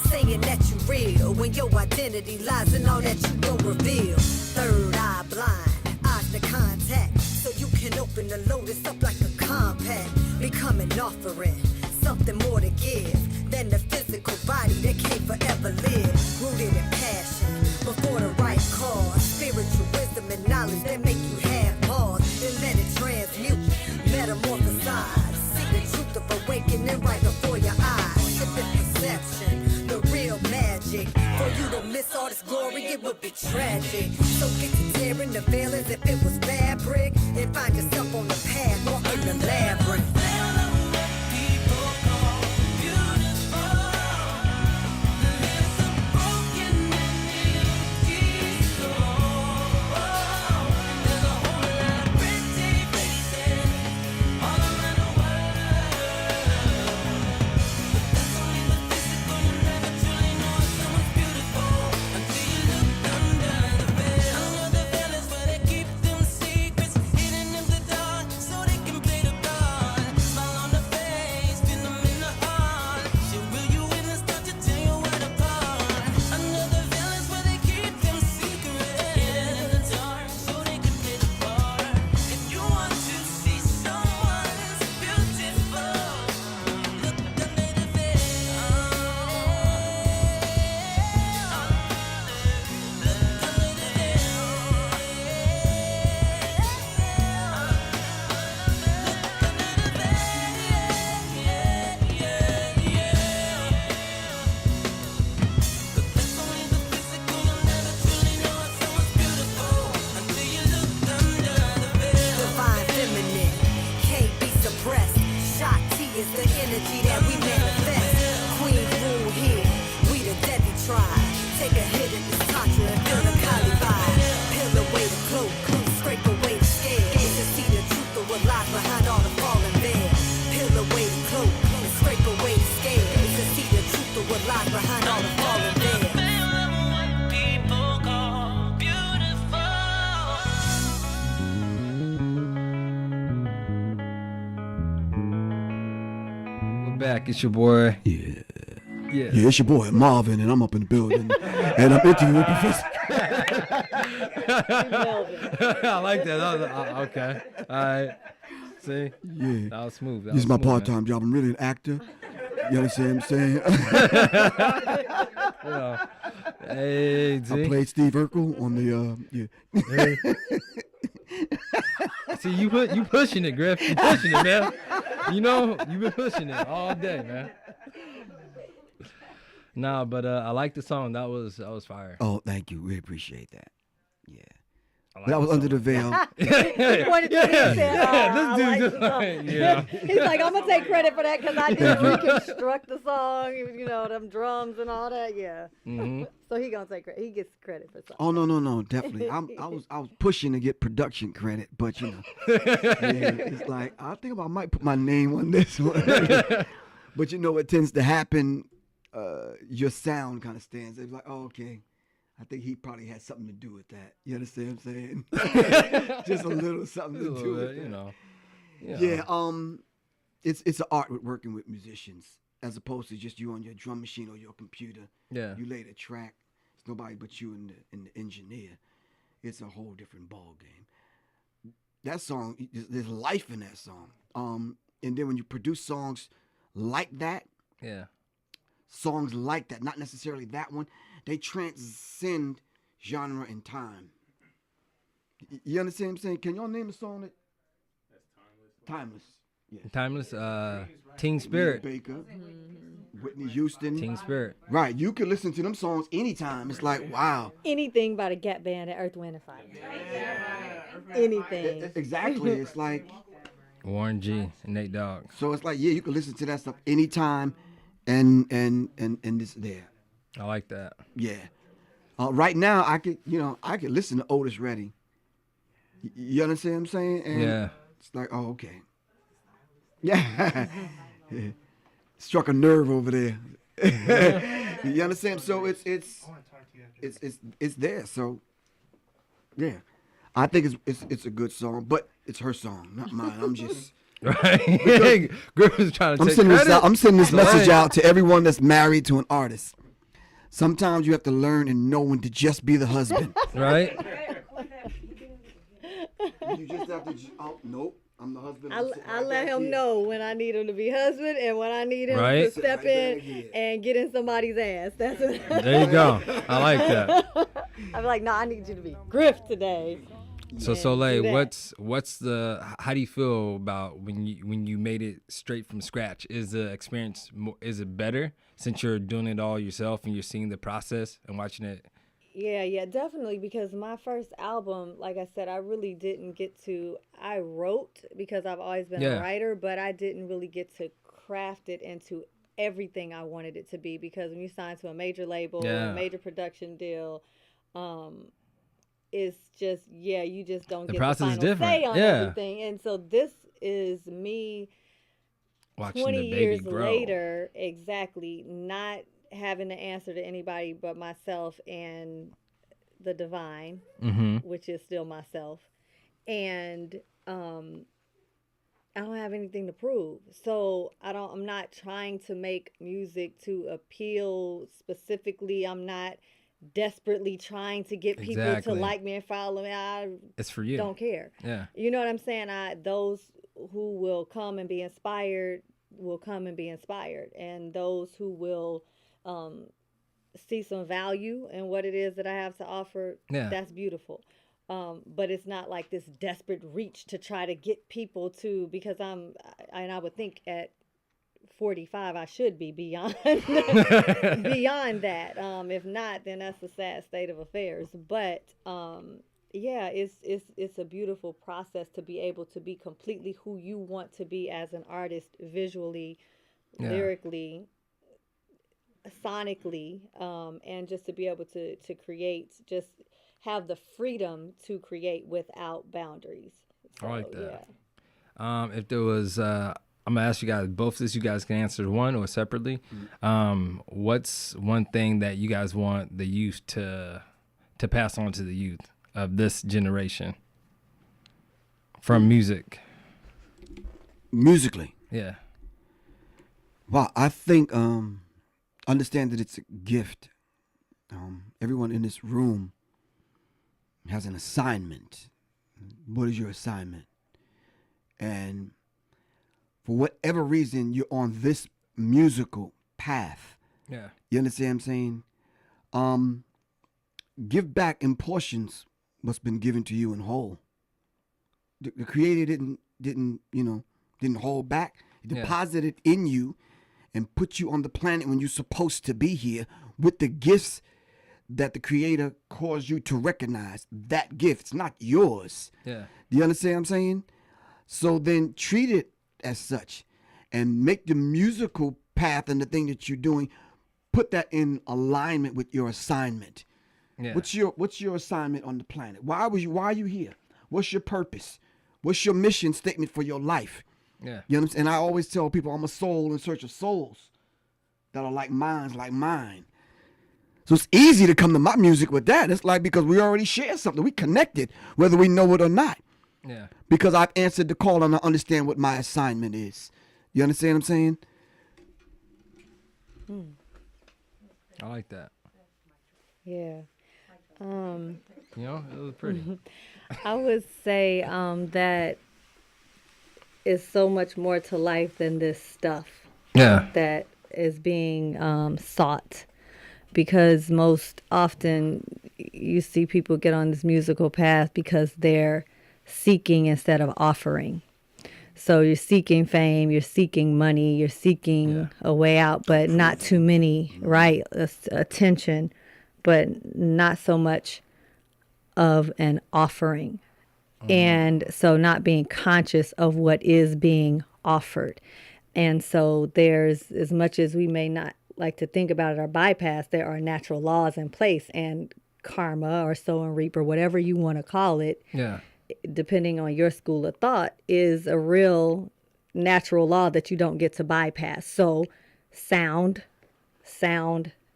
saying that you real when your identity lies in all that you don't reveal. Third eye blind, eyes to contact, so you can open the lotus up like a compact. Become an offering, something more to give than the physical body that can't forever live. Rooted in passion, before the right cause. Spiritual wisdom and knowledge that make you have pause. Then let it transmute, metamorphosize. See the truth of awakening right before your eyes. Shift in perception, the real magic. For you to miss all this glory, it would be tragic. So get to tearing the veil as if it was fabric, and find yourself on the path, walking the labyrinth.
Back, it's your boy.
Yeah, it's your boy Marvin, and I'm up in the building, and I'm interviewing Professor.
I like that. Okay. All right. See?
Yeah.
That was smooth.
This is my part-time job. I'm really an actor. You understand what I'm saying?
Hey,
I played Steve Urkel on the
See, you pushing it, Griff. You pushing it, man. You know, you've been pushing it all day, man. Nah, but I like the song. That was fire.
Oh, thank you. Really appreciate that. Yeah.
Like
that was Under the Veil.
This dude.
Yeah.
He's like, I'm gonna take credit for that because I did reconstruct the song. You know, them drums and all that. Yeah.
Mm-hmm.
So he gonna take credit. He gets credit for something.
Oh no, definitely. I was pushing to get production credit, but you know, it's like I think I might put my name on this one. But you know what tends to happen? Your sound kind of stands. It's like, oh, okay. I think he probably had something to do with that. You understand what I'm saying? Just a little something to do with it.
You know.
Yeah. It's an art with working with musicians as opposed to just you on your drum machine or your computer.
Yeah.
You lay the track. It's nobody but you and the engineer. It's a whole different ball game. That song, there's life in that song. And then when you produce songs like that, songs like that, not necessarily that one, they transcend genre and time. You understand what I'm saying? Can y'all name a song that's timeless? Yes.
Timeless. Teen Spirit.
Baker, Whitney Houston.
Teen Spirit.
Right. You could listen to them songs anytime. It's like, wow.
Anything by the Gap Band at Earth, Wind, and Fire. Anything.
Exactly. It's like
Warren G and Nate Dogg.
So it's like, yeah, you can listen to that stuff anytime, and it's there.
I like that.
Yeah. Right now, I could listen to Otis Redding. You understand what I'm saying? And it's like, oh, okay. Yeah. Struck a nerve over there. You understand? So it's there. So yeah, I think it's a good song, but it's her song, not mine. I'm just
right. Griff is trying to take credit.
I'm sending this message out to everyone that's married to an artist. Sometimes you have to learn and know when to just be the husband.
Right?
You just have to. Oh, nope. I'm the husband.
I let him know when I need him to be husband and when I need him to step in and get in somebody's ass. That's what.
There you go. I like that.
I'm like, no, I need you to be Griff today.
So Soleil, what's the? How do you feel about when you made it straight from scratch? Is the experience is it better since you're doing it all yourself and you're seeing the process and watching it?
Yeah, definitely. Because my first album, like I said, I really didn't get to. I wrote because I've always been a writer, but I didn't really get to craft it into everything I wanted it to be. Because when you sign to a major label, a major production deal, it's just you just don't get the final say on everything. And so this is me
watching
20
the baby
years
grow.
later, exactly, not having to answer to anybody but myself and the divine, which is still myself. And I don't have anything to prove. So I'm not trying to make music to appeal specifically. I'm not desperately trying to get people to like me and follow me.
It's for you.
Don't care.
Yeah.
You know what I'm saying? Those who will come and be inspired will come and be inspired. And those who will see some value in what it is that I have to offer, that's beautiful. But it's not like this desperate reach to try to get people to, because I would think at 45 I should be beyond beyond that. If not, then that's a sad state of affairs. But it's a beautiful process to be able to be completely who you want to be as an artist, visually, lyrically, sonically, and just to be able to create, just have the freedom to create without boundaries. So,
I like that. If there was, I'm gonna ask you guys both this. You guys can answer one or separately. What's one thing that you guys want the youth to pass on to the youth of this generation from music?
Musically,
yeah.
Well, I think understand that it's a gift. Everyone in this room has an assignment. What is your assignment? And for whatever reason, you're on this musical path.
Yeah.
You understand what I'm saying? Give back in portions what's been given to you in whole. The Creator didn't hold back. He deposited in you and put you on the planet when you're supposed to be here with the gifts that the Creator caused you to recognize. That gift, it's not yours.
Yeah.
Do you understand what I'm saying? So then treat it as such and make the musical path and the thing that you're doing, put that in alignment with your assignment.
Yeah.
What's your assignment on the planet? Why are you here? What's your purpose? What's your mission statement for your life?
Yeah.
You know what I'm saying? And I always tell people I'm a soul in search of souls that are like minds like mine. So it's easy to come to my music with that. It's like because we already share something. We connected, whether we know it or not.
Yeah.
Because I've answered the call and I understand what my assignment is. You understand what I'm saying?
I like that.
Yeah.
You know, it was pretty.
I would say that is so much more to life than this stuff.
Yeah.
That is being sought. Because most often you see people get on this musical path because they're seeking instead of offering. So you're seeking fame, you're seeking money, you're seeking a way out, but not too many, right? Attention, but not so much of an offering. And so not being conscious of what is being offered. And so there's, as much as we may not like to think about it or bypass, there are natural laws in place, and karma or sow and reap or whatever you want to call it, depending on your school of thought, is a real natural law that you don't get to bypass. So sound,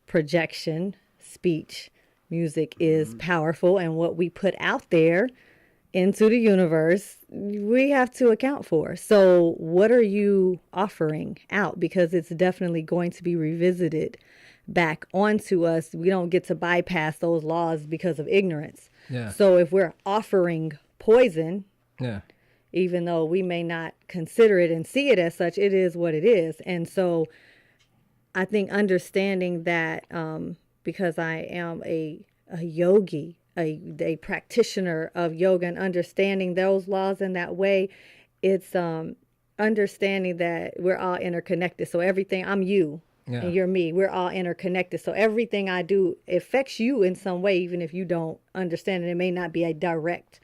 projection, speech, music is powerful, and what we put out there into the universe, we have to account for. So what are you offering out? Because it's definitely going to be revisited back onto us. We don't get to bypass those laws because of ignorance.
Yeah.
So if we're offering poison,
Yeah.
even though we may not consider it and see it as such, it is what it is. And so I think understanding that, because I am a yogi, a practitioner of yoga, and understanding those laws in that way, it's understanding that we're all interconnected. So everything, I'm you, and you're me. We're all interconnected. So everything I do affects you in some way, even if you don't understand it. It may not be a direct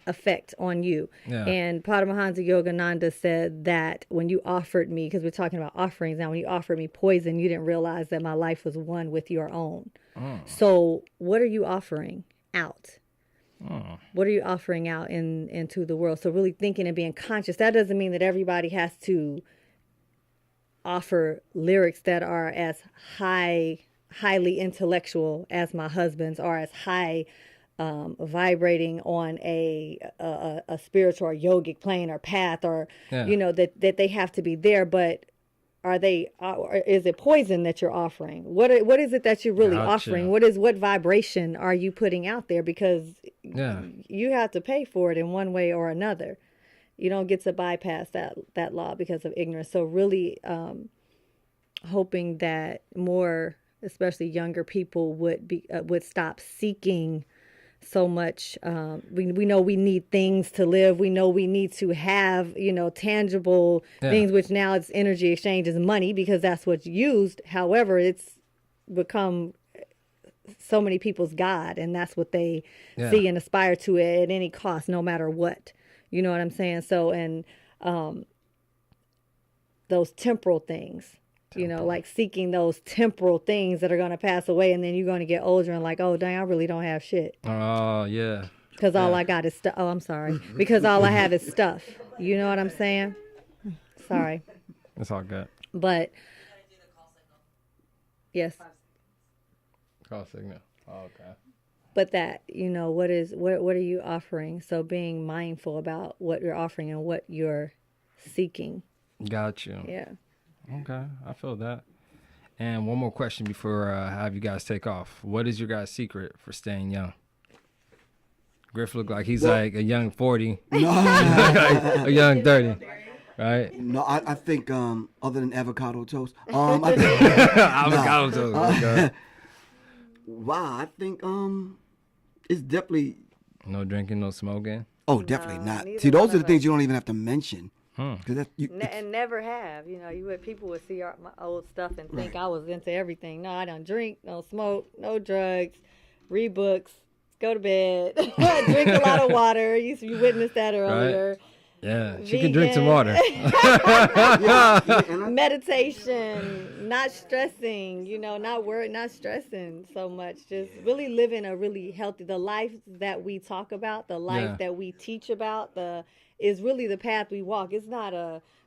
effect on you.
Yeah.
And Paramahansa Yogananda said that when you offered me, because we're talking about offerings now, when you offered me poison, you didn't realize that my life was one with your own. So what are you offering out? What are you offering out into the world? So really thinking and being conscious. That doesn't mean that everybody has to offer lyrics that are as highly intellectual as my husband's, or as high vibrating on a spiritual or yogic plane or path, or that they have to be there. But are they? Is it poison that you're offering? What is it that you're really offering? What vibration are you putting out there? Because you have to pay for it in one way or another. You don't get to bypass that law because of ignorance. So really hoping that more, especially younger people, would stop seeking so much. We know we need things to live. We know we need to have, tangible things, which now it's energy exchange is money, because that's what's used. However, it's become so many people's God, and that's what they see and aspire to at any cost, no matter what. You know what I'm saying? So, and those temporal things, like seeking those temporal things that are going to pass away, and then you're going to get older and like, oh, dang, I really don't have shit.
Oh, yeah.
Because all I got is stuff. Oh, I'm sorry. Because all I have is stuff. You know what I'm saying? Sorry.
It's all good.
But, yes.
Call signal. Oh, okay.
But that, what are you offering? So being mindful about what you're offering and what you're seeking.
Got you.
Yeah.
Okay, I feel that. And one more question before I have you guys take off. What is your guys' secret for staying young? Griff look like he's like a young 40.
No.
Like a young 30. Right?
No, I think other than avocado toast.
Avocado toast. Okay.
Wow, I think it's definitely
No drinking, no smoking.
Oh, definitely not. See, those are the things you don't even have to mention.
And never have. People would see my old stuff and think I was into everything. No, I don't drink, no smoke, no drugs, read books, go to bed, drink a lot of water. You witnessed that earlier.
Right. Yeah, she can drink some water.
Meditation, not stressing, not worried, not stressing so much. Just really living a really healthy, the life that we talk about, the life that we teach about, is really the path we walk. It's not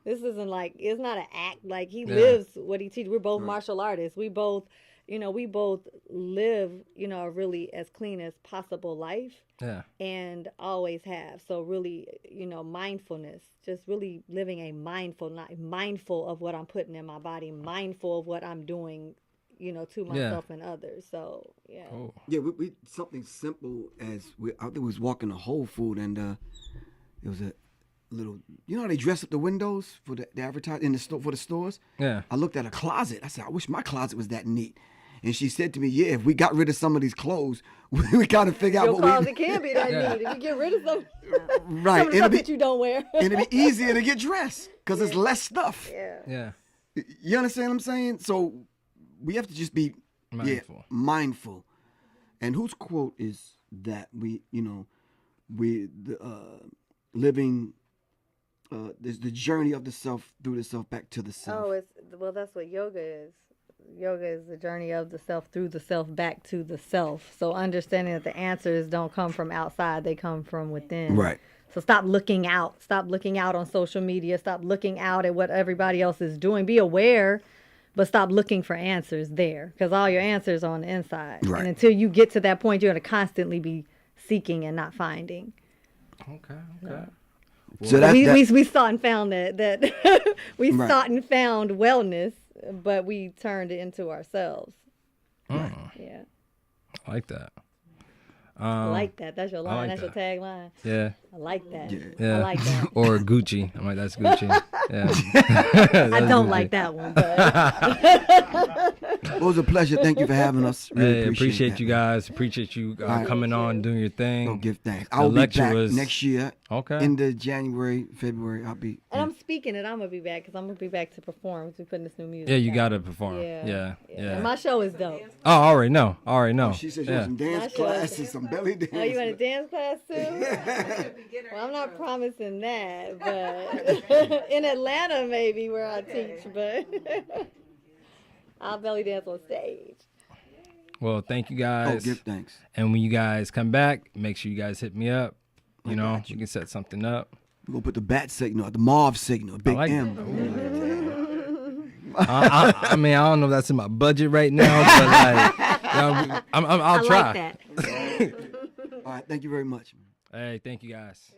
it's not an act. Like he lives what he teaches. We're both martial artists. We both, we both live, a really as clean as possible life. Yeah. And always have. So really, mindfulness, just really living mindful of what I'm putting in my body, mindful of what I'm doing, to myself and others. So, yeah.
Cool. Yeah, we something simple as I think we was walking to Whole Food, and it was a little, how they dress up the windows for the advertising in the store for the stores? Yeah. I looked at a closet. I said, I wish my closet was that neat. And she said to me, yeah, if we got rid of some of these clothes, we got to figure out what
Your closet can be that neat. If you get rid of some,
right.
some of the stuff that you don't wear.
And it'll be easier to get dressed because there's less stuff.
Yeah.
You understand what I'm saying? So we have to just be mindful. And whose quote is that? Living there's the journey of the self through the self back to the self.
That's what yoga is. Yoga is the journey of the self through the self back to the self. So understanding that the answers don't come from outside, they come from within.
Right.
So stop looking out. Stop looking out on social media. Stop looking out at what everybody else is doing. Be aware, but stop looking for answers there, because all your answers are on the inside. Right. And until you get to that point, you're going to constantly be seeking and not finding.
Okay.
So that,
we sought and found that we
Right.
sought and found wellness, but we turned it into ourselves.
Right.
Yeah.
I like that.
I like that. That's your line.
like
That's
that.
your tagline.
Yeah.
I like that.
Yeah.
I like that.
Or Gucci. I'm like, that's Gucci. Yeah.
I don't like that one, but
it was a pleasure. Thank you for having us. Really
Hey, appreciate
that,
you
man.
guys. Appreciate you coming on, doing your thing.
Go give thanks. I'll be
lecture
back
was-
next year.
Okay.
In the January, February, I'll be.
and I'm speaking it. I'm gonna be back because I'm gonna be back to perform. We're putting this new music.
Yeah, you
out.
gotta perform.
Yeah.
Yeah.
And my show is dope.
Oh, I already know.
She said she
Yeah.
has some dance
My show is-
classes, some belly dance.
Oh, you want a dance class too? Well, I'm not promising that, but in Atlanta maybe where I teach, but I'll belly dance on stage.
Well, thank you
Oh,
guys.
give thanks.
And when you guys come back, make sure you guys hit me up. You know, we can set something up.
We're going to put the bat signal, the Marv signal, big
like
M.
I mean, I don't know if that's in my budget right now, but like, you know, I'll try.
Like that.
All right, thank you very much.
Hey, thank you guys.